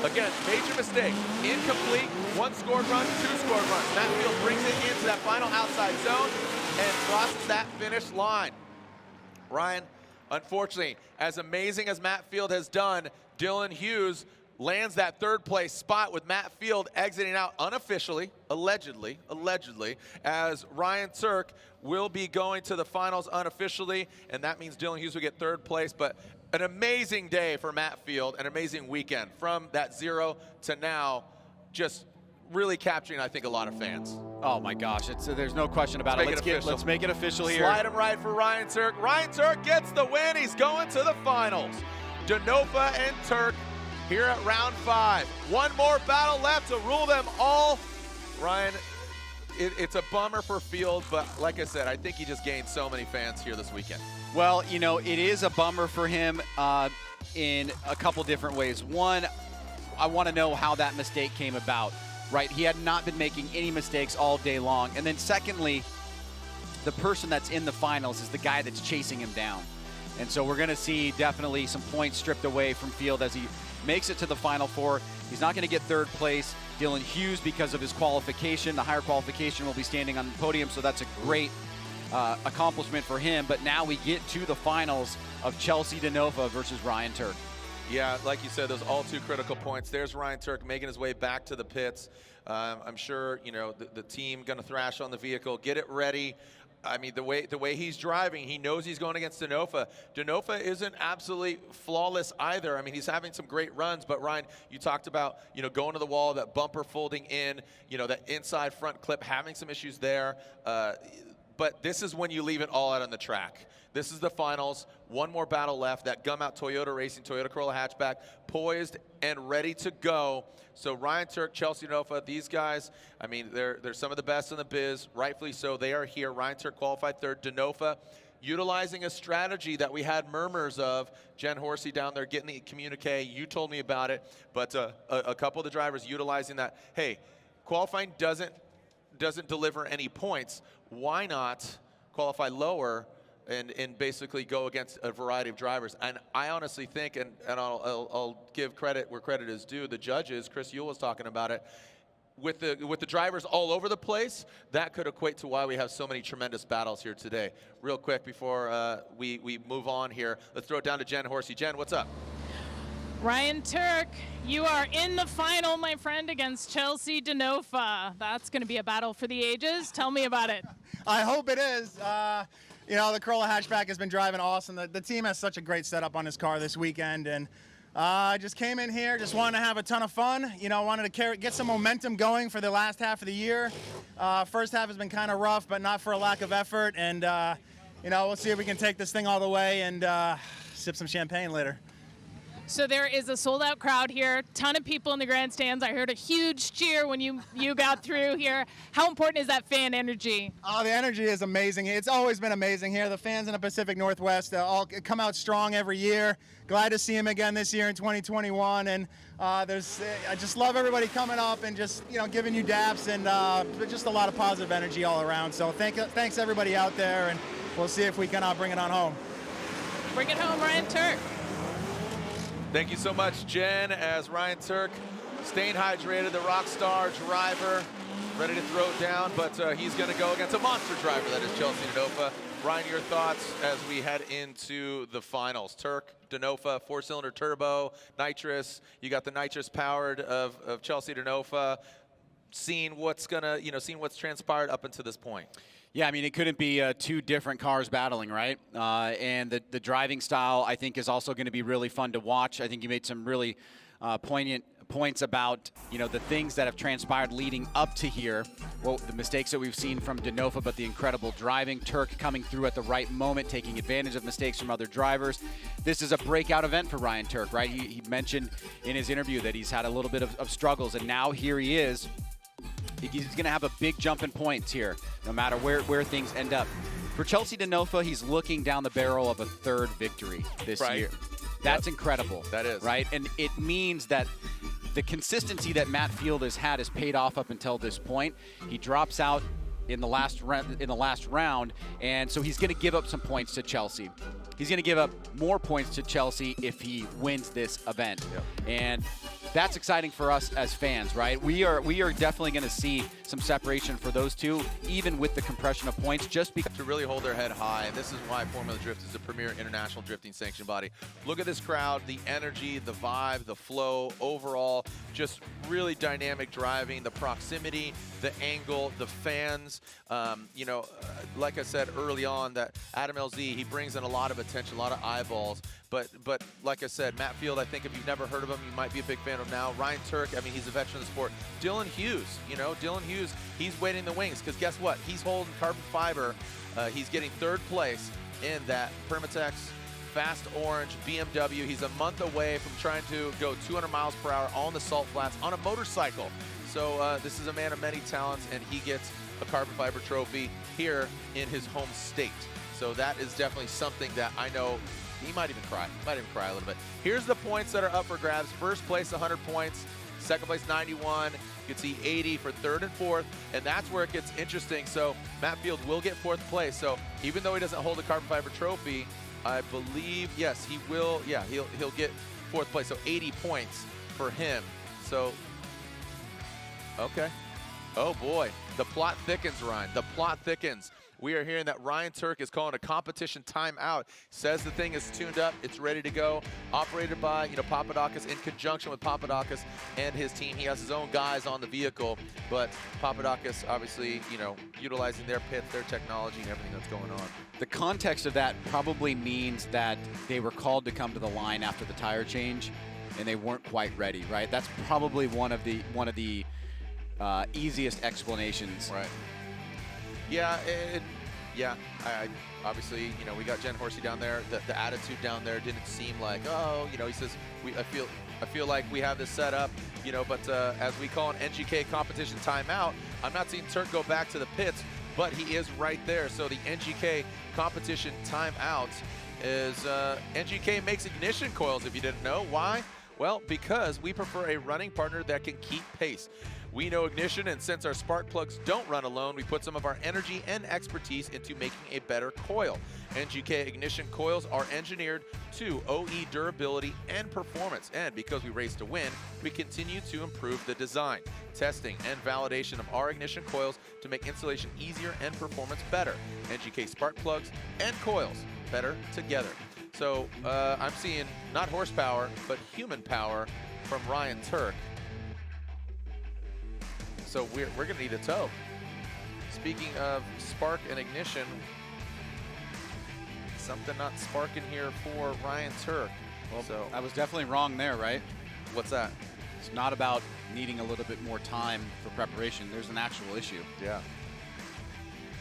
Again, major mistake. Incomplete, 1 scored run, 2 scored runs. Matt Field brings it into that final outside zone and crosses that finish line. Ryan, unfortunately, as amazing as Matt Field has done, Dylan Hughes lands that 3rd place spot with Matt Field exiting out unofficially, allegedly, as Ryan Turk will be going to the finals unofficially, and that means Dylan Hughes will get 3rd place. But an amazing day for Matt Field, an amazing weekend from that 0 to now, just really capturing, I think, a lot of fans. Oh my gosh, there's no question about it. Let's make it official here. Slide him right for Ryan Turk. Ryan Turk gets the win. He's going to the finals. Denofa and Turk here at round 5. One more battle left to rule them all. Ryan, it's a bummer for Field, but like I said, I think he just gained so many fans here this weekend. Well, it is a bummer for him in a couple different ways. One, I want to know how that mistake came about. Right, he had not been making any mistakes all day long. And then secondly, the person that's in the finals is the guy that's chasing him down. And so we're going to see definitely some points stripped away from Field as he makes it to the Final Four. He's not going to get 3rd place. Dylan Hughes, because of his qualification, the higher qualification, will be standing on the podium. So that's a great accomplishment for him. But now we get to the finals of Chelsea Denofa versus Ryan Turk. Yeah, like you said, those all 2 critical points. There's Ryan Turk making his way back to the pits. I'm sure, the team going to thrash on the vehicle, get it ready. I mean, the way he's driving, he knows he's going against Denofa. Denofa isn't absolutely flawless either. I mean, he's having some great runs, but Ryan, you talked about, going to the wall, that bumper folding in, that inside front clip, having some issues there. But this is when you leave it all out on the track. This is the finals. One more battle left. That Gum-Out Toyota Racing, Toyota Corolla hatchback, poised and ready to go. So Ryan Turk, Chelsea Denofa, these guys, I mean, they're some of the best in the biz. Rightfully so. They are here. Ryan Turk qualified 3rd. Denofa utilizing a strategy that we had murmurs of. Jen Horsey down there getting the communique. You told me about it. But a couple of the drivers utilizing that. Hey, qualifying doesn't deliver any points. Why not qualify lower and basically go against a variety of drivers? And I honestly think, and I'll give credit where credit is due, the judges, Chris Yule was talking about it, with the drivers all over the place, that could equate to why we have so many tremendous battles here today. Real quick before we move on here, let's throw it down to Jen Horsey. Jen, what's up? Ryan Turk, you are in the final, my friend, against Chelsea Denofa. That's going to be a battle for the ages. Tell me about it. I hope it is. The Corolla hatchback has been driving awesome. The team has such a great setup on this car this weekend, and I just came in here, just wanted to have a ton of fun. Wanted to get some momentum going for the last half of the year. First half has been kind of rough, but not for a lack of effort. And we'll see if we can take this thing all the way and sip some champagne later. So there is a sold-out crowd here, ton of people in the grandstands. I heard a huge cheer when you got through here. How important is that fan energy? Oh, the energy is amazing. It's always been amazing here. The fans in the Pacific Northwest all come out strong every year. Glad to see them again this year in 2021. And I just love everybody coming up and just giving you daps and just a lot of positive energy all around. So thanks everybody out there, and we'll see if we can bring it on home. Bring it home, Ryan Turk. Thank you so much, Jen, as Ryan Turk, staying hydrated, the rock star driver, ready to throw it down, but he's going to go against a monster driver, that is Chelsea Denofa. Ryan, your thoughts as we head into the finals. Turk, Denofa, 4-cylinder turbo, nitrous. You got the nitrous powered of Chelsea Denofa. Seeing what's seeing what's transpired up until this point. Yeah, I mean, it couldn't be two different cars battling, right? And the driving style, I think, is also going to be really fun to watch. I think you made some really poignant points about, the things that have transpired leading up to here. Well, the mistakes that we've seen from Denofa, but the incredible driving. Turk coming through at the right moment, taking advantage of mistakes from other drivers. This is a breakout event for Ryan Turk, right? He mentioned in his interview that he's had a little bit of struggles, and now here he is. He's going to have a big jump in points here, no matter where things end up. For Chelsea Denofa, he's looking down the barrel of a third victory this year. That's incredible. That is. Right? And it means that the consistency that Matt Field has had has paid off up until this point. He drops out in the last round, and so he's going to give up some points to Chelsea. He's going to give up more points to Chelsea if he wins this event. Yep. And that's exciting for us as fans, right? We are definitely going to see some separation for those two, even with the compression of points, just because to really hold their head high. And this is why Formula Drift is the premier international drifting sanction body. Look at this crowd, the energy, the vibe, the flow, overall, just really dynamic driving, the proximity, the angle, the fans. Like I said early on, that Adam LZ, he brings in a lot of attention, a lot of eyeballs. But like I said, Matt Field, I think if you've never heard of him, you might be a big fan of him now. Ryan Turk, I mean, he's a veteran of the sport. Dylan Hughes, Dylan Hughes, he's waiting in the wings, because guess what? He's holding carbon fiber. He's getting third place in that Permatex Fast Orange BMW. He's a month away from trying to go 200 miles per hour on the salt flats on a motorcycle. So this is a man of many talents, and he gets a carbon fiber trophy here in his home state. So that is definitely something that I know he might even cry. Might even cry a little bit. Here's the points that are up for grabs. First place, 100 points. Second place, 91. You can see 80 for third and fourth, and that's where it gets interesting. So Matt Field will get fourth place. So even though he doesn't hold a carbon fiber trophy, I believe, yes, he will. Yeah, he'll get fourth place. So 80 points for him. So, okay. Oh boy, the plot thickens, Ryan. The plot thickens. We are hearing that Ryan Turk is calling a competition timeout. Says the thing is tuned up, it's ready to go. Operated by, Papadakis, in conjunction with Papadakis and his team. He has his own guys on the vehicle, but Papadakis obviously, utilizing their pits, their technology, and everything that's going on. the context of that probably means that they were called to come to the line after the tire change, and they weren't quite ready, right? That's probably one of the easiest explanations. Right. Yeah, I obviously, we got Jen Horsey down there. The attitude down there didn't seem like, he says, I feel like we have this set up, but as we call an NGK competition timeout, I'm not seeing Turk go back to the pits, but he is right there. So the NGK competition timeout is NGK makes ignition coils, if you didn't know. Why? Well, because we prefer a running partner that can keep pace. We know ignition, and since our spark plugs don't run alone, we put some of our energy and expertise into making a better coil. NGK ignition coils are engineered to OE durability and performance, and because we race to win, we continue to improve the design, testing, and validation of our ignition coils to make installation easier and performance better. NGK spark plugs and coils, better together. So I'm seeing not horsepower, but human power from Ryan Turk. So we're going to need a tow. Speaking of spark and ignition, something not sparking here for Ryan Turk. Well, so I was definitely wrong there, right? What's that? It's not about needing a little bit more time for preparation. There's an actual issue. Yeah.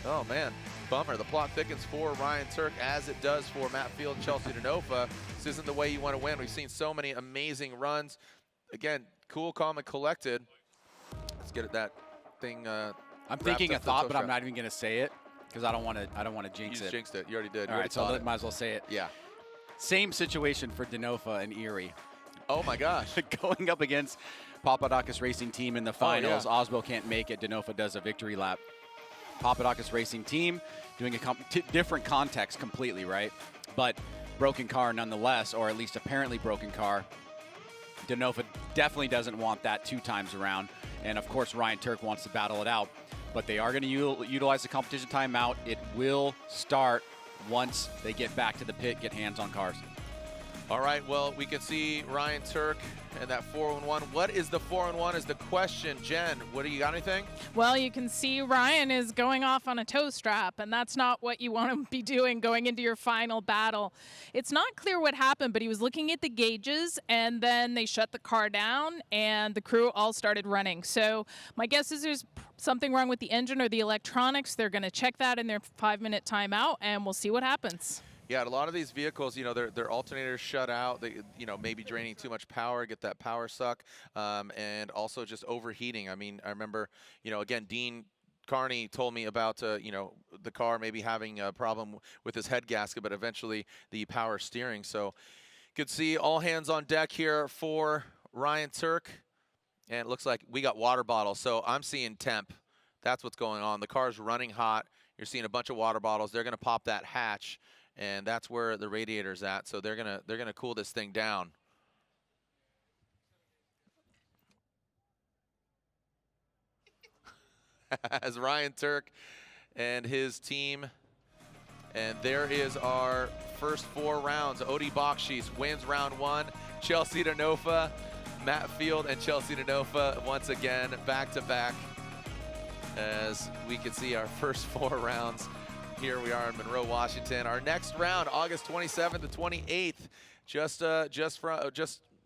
Oh, man. Bummer. The plot thickens for Ryan Turk, as it does for Matt Field and Chelsea Denofa. This isn't the way you want to win. We've seen so many amazing runs. Again, cool, calm, and collected. Let's get at that thing. I'm thinking a thought, but I'm not even going to say it because I don't want to jinx it. You jinxed it. You already did. All right, so I might as well say it. Yeah. Same situation for Denofa and Erie. Oh my gosh. Going up against Papadakis Racing Team in the finals. Yeah. Aasbo can't make it. Denofa does a victory lap. Papadakis Racing Team doing a different context completely, right? But broken car nonetheless, or at least apparently broken car. Denofa definitely doesn't want that 2 times around. And of course, Ryan Turk wants to battle it out. But they are going to utilize the competition timeout. It will start once they get back to the pit, get hands on cars. All right, well, we can see Ryan Turk and that 4-1. What is the 4-1 is the question. Jen, what do you got anything? Well, you can see Ryan is going off on a toe strap, and that's not what you want to be doing going into your final battle. It's not clear what happened, but he was looking at the gauges, and then they shut the car down, and the crew all started running. So my guess is there's something wrong with the engine or the electronics. They're going to check that in their 5-minute timeout, and we'll see what happens. Yeah, a lot of these vehicles, you know, their alternators shut out. They, you know, maybe draining too much power, get that power suck, and also just overheating. I mean, I remember, you know, again, Dean Carney told me about, you know, the car maybe having a problem with his head gasket, but eventually the power steering. So, you could see all hands on deck here for Ryan Turk, and it looks like we got water bottles. So I'm seeing temp. That's what's going on. The car's running hot. You're seeing a bunch of water bottles. They're going to pop that hatch. And that's where the radiator's at, so they're gonna cool this thing down. As Ryan Turk and his team, and there is our first 4 rounds. Odie Bakshi's wins round 1. Chelsea Denofa, Matt Field, and Chelsea Denofa once again back to back. As we can see our first 4 rounds. Here we are in Monroe, Washington. Our next round, August 27th to 28th, just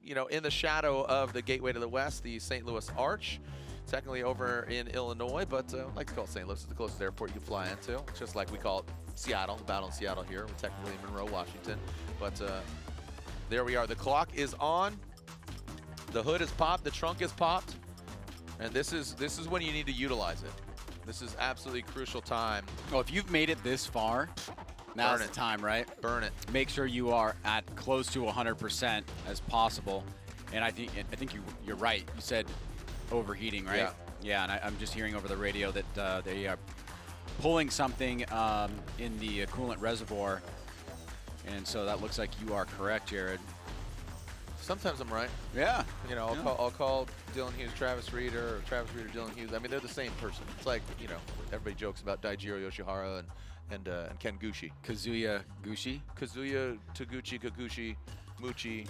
you know, in the shadow of the Gateway to the West, the St. Louis Arch. Technically over in Illinois, but I like to call it St. Louis. It's the closest airport you can fly into, just like we call it Seattle, the battle in Seattle here. We're technically in Monroe, Washington. But there we are. The clock is on. The hood is popped. The trunk is popped. And this is when you need to utilize it. This is absolutely crucial time. Oh, if you've made it this far, now's the time, right? Burn it. Make sure you are at close to 100% as possible. And I think you're right. You said overheating, right? Yeah. Yeah, and I'm just hearing over the radio that they are pulling something in the coolant reservoir. And so that looks like you are correct, Jared. Sometimes I'm right. Yeah. You know, I'll call Dylan Hughes Travis Reeder, or Travis Reeder Dylan Hughes. I mean, they're the same person. It's like, you know, everybody jokes about Daijiro Yoshihara and Ken Gushi. Kazuya Gushi? Kazuya Taguchi Kagushi Muchi.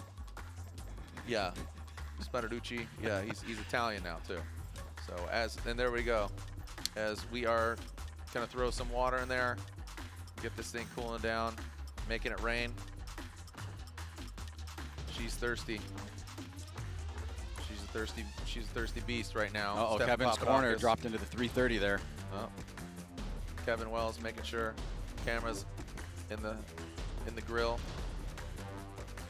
Yeah. Spadarucci. Yeah, he's Italian now too. So and there we go. As we are gonna throw some water in there, get this thing cooling down, making it rain. She's thirsty. She's a thirsty beast right now. Uh-oh, Kevin's corner dropped into the 330 there. Oh. Kevin Wells making sure cameras in the grill.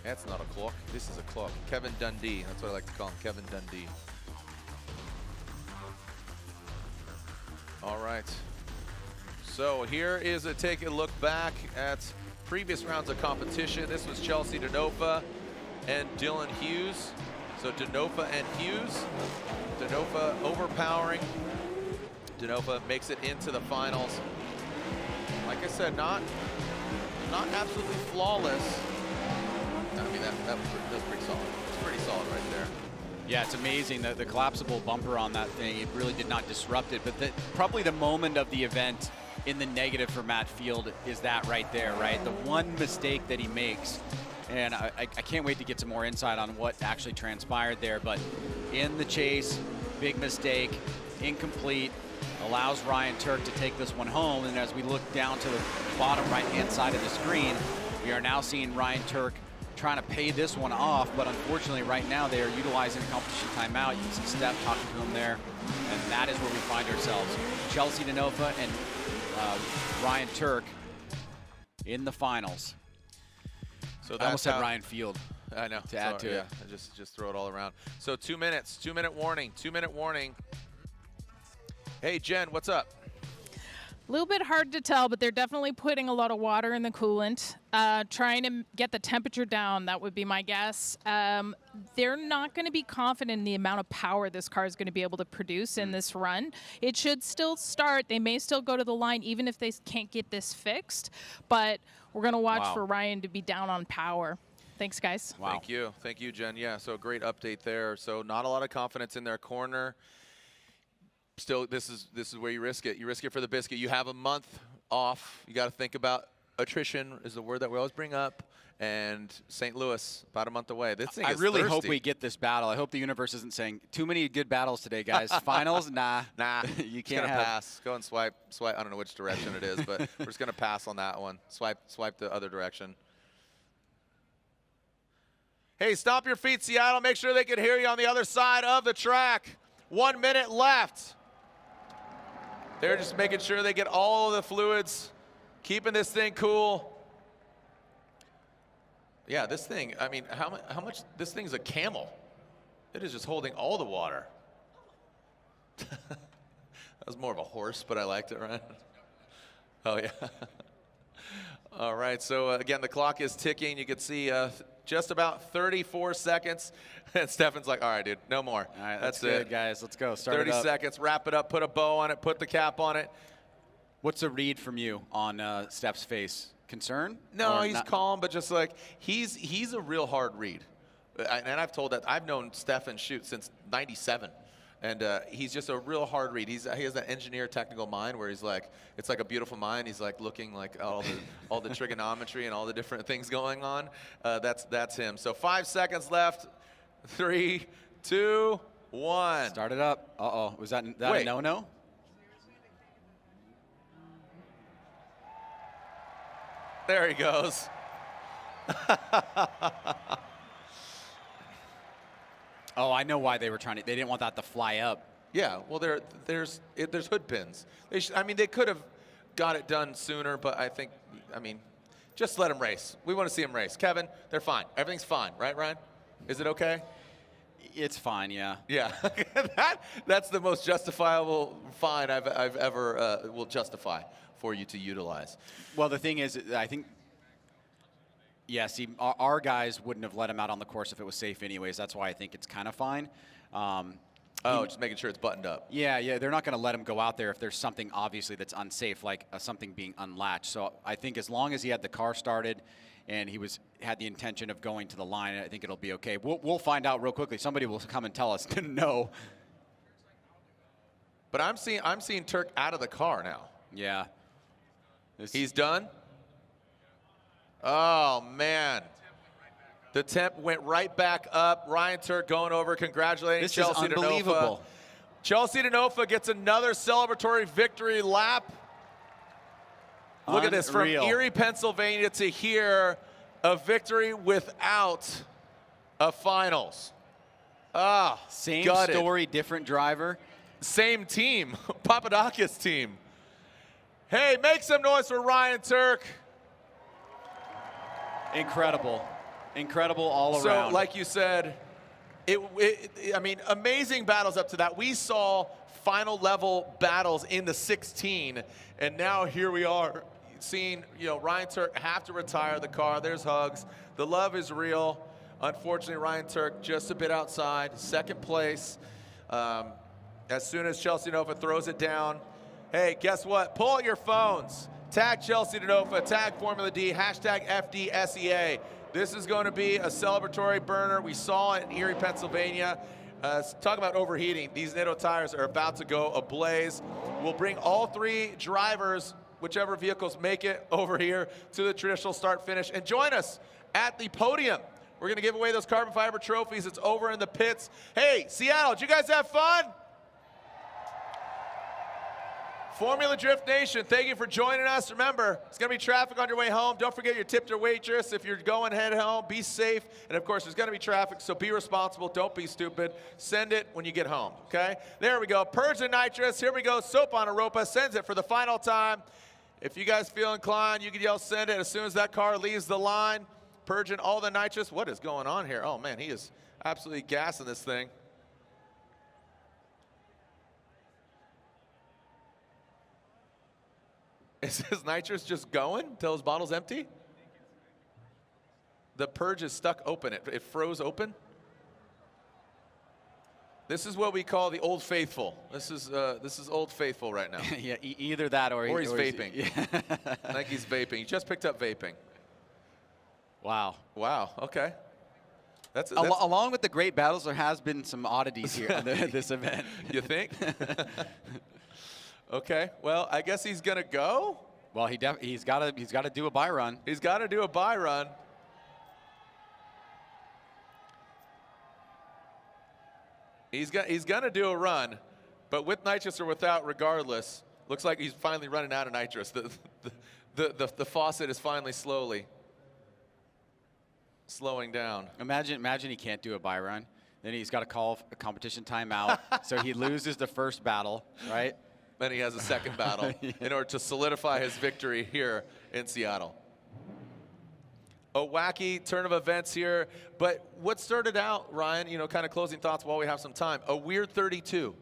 That's not a clock. This is a clock. Kevin Dundee. That's what I like to call him. Kevin Dundee. All right. So here is take a look back at previous rounds of competition. This was Chelsea Denofa and Dylan Hughes. So Denofa and Hughes. Denofa overpowering. Denofa makes it into the finals. Like I said, not absolutely flawless. I mean, that was pretty solid. It's pretty solid right there. Yeah, it's amazing. The collapsible bumper on that thing, it really did not disrupt it. But probably the moment of the event in the negative for Matt Field is that right there, right? The one mistake that he makes. And I can't wait to get some more insight on what actually transpired there. But in the chase, big mistake, incomplete, allows Ryan Turk to take this one home. And as we look down to the bottom right-hand side of the screen, we are now seeing Ryan Turk trying to pay this one off. But unfortunately, right now, they are utilizing a competition timeout. You can see Steph talking to him there. And that is where we find ourselves. Chelsea Denofa and Ryan Turk in the finals. So I almost said Ryan Field. I know. To add to it. I just throw it all around. So 2 minutes, 2 minute warning, 2 minute warning. Hey, Jen, what's up? A little bit hard to tell, but they're definitely putting a lot of water in the coolant, trying to get the temperature down. That would be my guess. They're not going to be confident in the amount of power this car is going to be able to produce in this run. It should still start. They may still go to the line even if they can't get this fixed, but we're going to watch for Ryan to be down on power. Thanks, guys. Wow. Thank you. Thank you, Jen. Yeah, so great update there. So not a lot of confidence in their corner. Still, this is where you risk it. You risk it for the biscuit. You have a month off. You got to think about attrition is the word that we always bring up. And St. Louis, about a month away. This thing I is really thirsty. hope we get this battle. I hope the universe isn't saying too many good battles today, guys. Finals, nah, you can't have. Pass. Go and swipe. I don't know which direction it is, but we're just gonna pass on that one. Swipe the other direction. Hey, stomp your feet, Seattle. Make sure they can hear you on the other side of the track. 1 minute left. They're just making sure they get all of the fluids, keeping this thing cool. Yeah, this thing, I mean, how much, this thing's a camel. It is just holding all the water. That was more of a horse, but I liked it, right? Oh, yeah. All right, so again, the clock is ticking. You can see just about 34 seconds. And Stefan's like, all right, dude, no more. All right, that's good, it. guys. Let's go. Start 30 it up. seconds, wrap it up, put a bow on it, put the cap on it. What's a read from you on Steph's face? Concern? No, Or he's not? calm, but just like, he's a real hard read. And I've told that, I've known Stefan shoot since 97. And he's just a real hard read. He has that engineer technical mind where he's like, it's like a beautiful mind. He's like looking like all the trigonometry and all the different things going on. That's him. So 5 seconds left. 3, 2, 1. Start it up. Uh-oh. Was that Wait. a no-no? There he goes. Oh, I know why they were trying to. They didn't want that to fly up. Yeah, well, there's hood pins. They could have got it done sooner, but I mean, just let them race. We want to see them race. Kevin, they're fine. Everything's fine, right, Ryan? Is it okay? It's fine, yeah. Yeah, that's the most justifiable fine I've ever will justify for you to utilize. Well, the thing is, I think, yeah, see, our guys wouldn't have let him out on the course if it was safe anyways. That's why I think it's kind of fine. Just making sure it's buttoned up. Yeah, they're not going to let him go out there if there's something obviously that's unsafe, like something being unlatched. So I think as long as he had the car started and he had the intention of going to the line, I think it'll be okay. We'll find out real quickly. Somebody will come and tell us. No. But I'm seeing Turk out of the car now. Yeah. He's done? Oh, man. The temp went right back up. Ryan Turk going over, congratulating This Chelsea is unbelievable. Denofa. Chelsea Denofa gets another celebratory victory lap. Look at this, from Unreal. Erie, Pennsylvania to here, a victory without a finals. Same gutted. story, different driver. Same team, Papadakis team. Hey, make some noise for Ryan Turk. Incredible all around. So, like you said, amazing battles up to that. We saw final level battles in the 16, and now here we are seeing, Ryan Turk have to retire the car. There's hugs. The love is real. Unfortunately, Ryan Turk just a bit outside, second place. As soon as Chelsea Denofa throws it down, hey, guess what? Pull out your phones. Tag Chelsea Denofa, tag Formula D, hashtag FDSEA. This is going to be a celebratory burner. We saw it in Erie, Pennsylvania. Talk about overheating. These Nitto tires are about to go ablaze. We'll bring all three drivers, whichever vehicles make it over here, to the traditional start-finish. And join us at the podium. We're going to give away those carbon fiber trophies. It's over in the pits. Hey, Seattle, did you guys have fun? Formula Drift Nation, thank you for joining us. Remember, it's going to be traffic on your way home. Don't forget your tip to waitress. If you're going head home, be safe. And, of course, there's going to be traffic, so be responsible. Don't be stupid. Send it when you get home, okay? There we go. Purge the nitrous. Here we go. Soap on Europa sends it for the final time. If you guys feel inclined, you can yell send it as soon as that car leaves the line. Purging all the nitrous. What is going on here? Oh, man, he is absolutely gassing this thing. Is his nitrous just going until his bottle's empty? The purge is stuck open. It froze open. This is what we call the Old Faithful. This is Old Faithful right now. Yeah, either that or he's vaping. I think he's vaping. He just picked up vaping. Wow. Wow. Okay. That's along with the great battles, there has been some oddities here in this event. You think? Okay. Well, I guess he's gonna go. Well, he's got to do a buy run. He's got to do a buy run. He's gonna do a run, but with nitrous or without, regardless, looks like he's finally running out of nitrous. The faucet is finally slowing down. Imagine he can't do a buy run. Then he's got to call a competition timeout. So he loses the first battle, right? Then he has a second battle in order to solidify his victory here in Seattle. A wacky turn of events here, but what started out, Ryan, kind of closing thoughts while we have some time. A weird 32,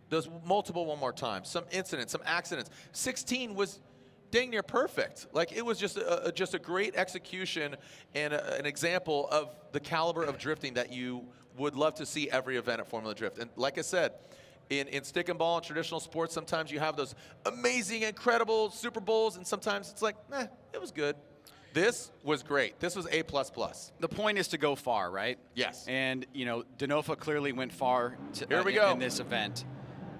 does multiple one more time. Some incidents, some accidents. 16 was dang near perfect. Like, it was just a great execution and an example of the caliber of drifting that you would love to see every event at Formula Drift. And like I said, in stick and ball and traditional sports, sometimes you have those amazing, incredible Super Bowls, and sometimes it's like, it was good. This was great. This was A++. The point is to go far, right? Yes. And, Denofa clearly went far Here we go. in this event.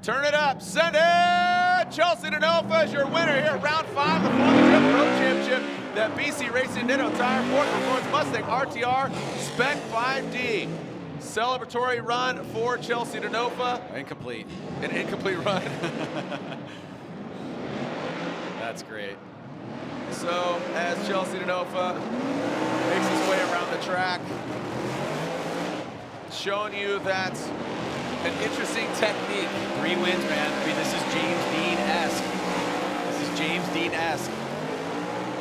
Turn it up. Send it! Chelsea Denofa is your winner here. Round 5 of the Formula Drift Pro Championship. The BC Racing Ditto Tire Ford Performance Mustang RTR Spec 5D. Celebratory run for Chelsea Denofa. Incomplete. An incomplete run. That's great. So, as Chelsea Denofa makes his way around the track, showing you that an interesting technique. 3 wins, man. I mean, this is James Dean-esque. This is James Dean-esque.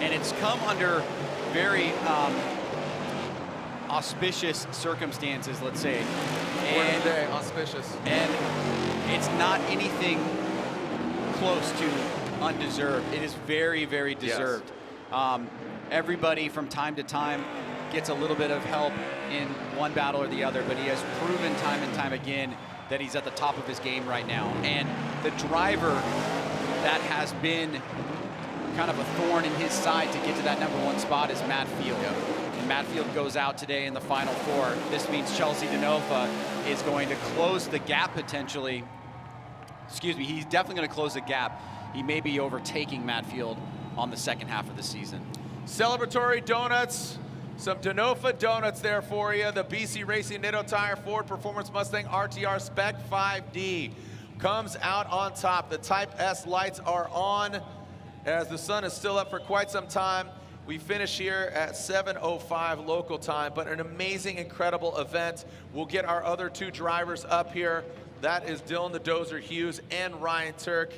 And it's come under very auspicious circumstances, let's say. And auspicious. And it's not anything close to undeserved. It is very, very deserved. Yes. Everybody from time to time gets a little bit of help in one battle or the other, but he has proven time and time again that he's at the top of his game right now. And the driver that has been kind of a thorn in his side to get to that #1 spot is Matt Field. Yep. And Matt Field goes out today in the Final 4. This means Chelsea Denofa is going to close the gap potentially. Excuse me, he's definitely going to close the gap. He may be overtaking Matt Field on the second half of the season. Celebratory donuts. Some Denofa donuts there for you. The BC Racing Ditto Tire Ford Performance Mustang RTR Spec 5D comes out on top. The Type S lights are on as the sun is still up for quite some time. We finish here at 7:05 local time, but an amazing, incredible event. We'll get our other 2 drivers up here. That is Dylan the Dozer Hughes and Ryan Turk.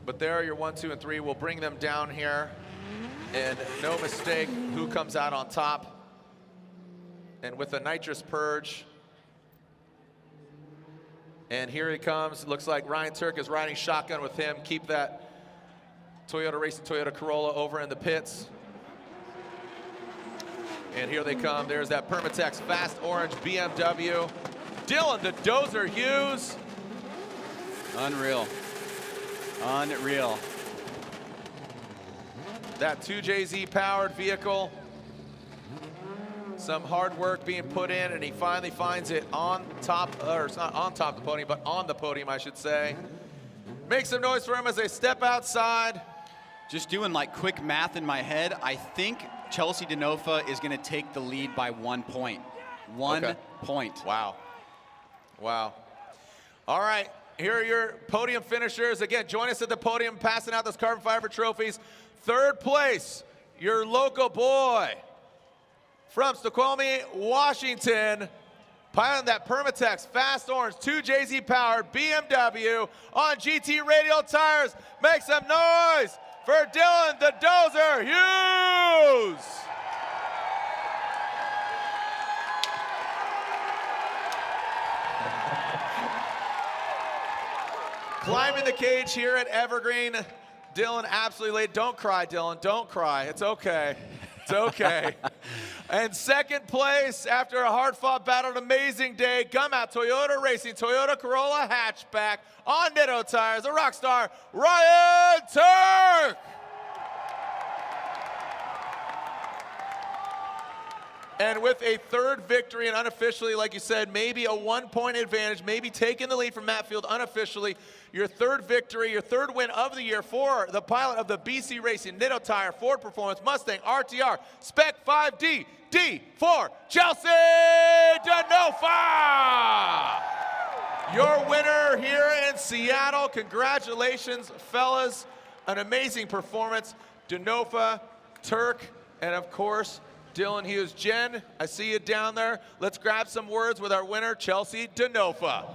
But there are your 1, 2, and 3. We'll bring them down here. And no mistake who comes out on top. And with a nitrous purge. And here he comes. Looks like Ryan Turk is riding shotgun with him. Keep that Toyota Racing Toyota Corolla over in the pits. And here they come. There's that Permatex Fast Orange BMW. Dylan the Dozer Hughes. Unreal. Unreal. That 2JZ powered vehicle. Some hard work being put in, and he finally finds it on top, or it's not on top of the podium, but on the podium, I should say. Make some noise for him as they step outside. Just doing like quick math in my head, I think Chelsea Denofa is going to take the lead by 1 point. One point. Wow. Wow. All right, here are your podium finishers. Again, join us at the podium, passing out those carbon fiber trophies. 3rd place, your local boy from Snoqualmie, Washington, piloting that Permatex Fast Orange 2JZ powered BMW on GT radial tires. Make some noise for Dylan the Dozer Hughes. Climbing the cage here at Evergreen. Dylan absolutely late. Don't cry, Dylan. Don't cry. It's okay. It's okay. And second place, after a hard-fought battle, an amazing day, Gummout Toyota Racing, Toyota Corolla hatchback on Ditto tires, the rock star, Ryan Turk. And with a third victory, and unofficially, like you said, maybe a 1-point advantage, maybe taking the lead from Matt Field unofficially, your third victory, your third win of the year for the pilot of the BC Racing, Ditto Tire, Ford Performance, Mustang, RTR, Spec 5D, D4, Chelsea Denofa! Your winner here in Seattle. Congratulations, fellas. An amazing performance. Denofa, Turk, and of course, Dylan Hughes. Jen, I see you down there. Let's grab some words with our winner, Chelsea Denofa.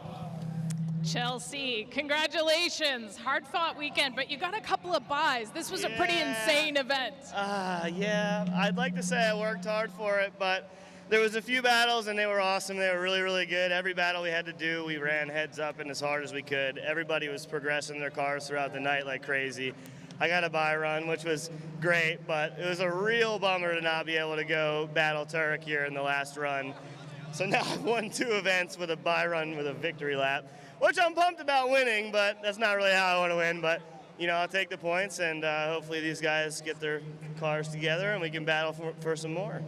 Chelsea, congratulations. Hard-fought weekend, but you got a couple of buys. This was a pretty insane event. Yeah, I'd like to say I worked hard for it, but there was a few battles, and they were awesome. They were really, really good. Every battle we had to do, we ran heads up and as hard as we could. Everybody was progressing their cars throughout the night like crazy. I got a buy run, which was great, but it was a real bummer to not be able to go battle Turk here in the last run. So now I've won 2 events with a buy run with a victory lap, which I'm pumped about winning, but that's not really how I want to win. But, you know, I'll take the points, and hopefully these guys get their cars together and we can battle for some more.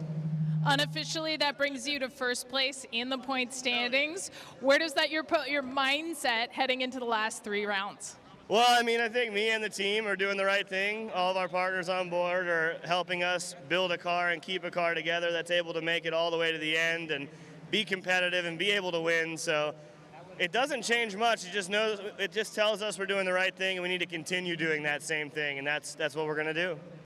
Unofficially, that brings you to first place in the point standings. Where does that your mindset heading into the last 3 rounds? Well, I mean, I think me and the team are doing the right thing. All of our partners on board are helping us build a car and keep a car together that's able to make it all the way to the end and be competitive and be able to win. So it doesn't change much. It just tells us we're doing the right thing, and we need to continue doing that same thing, and that's what we're going to do.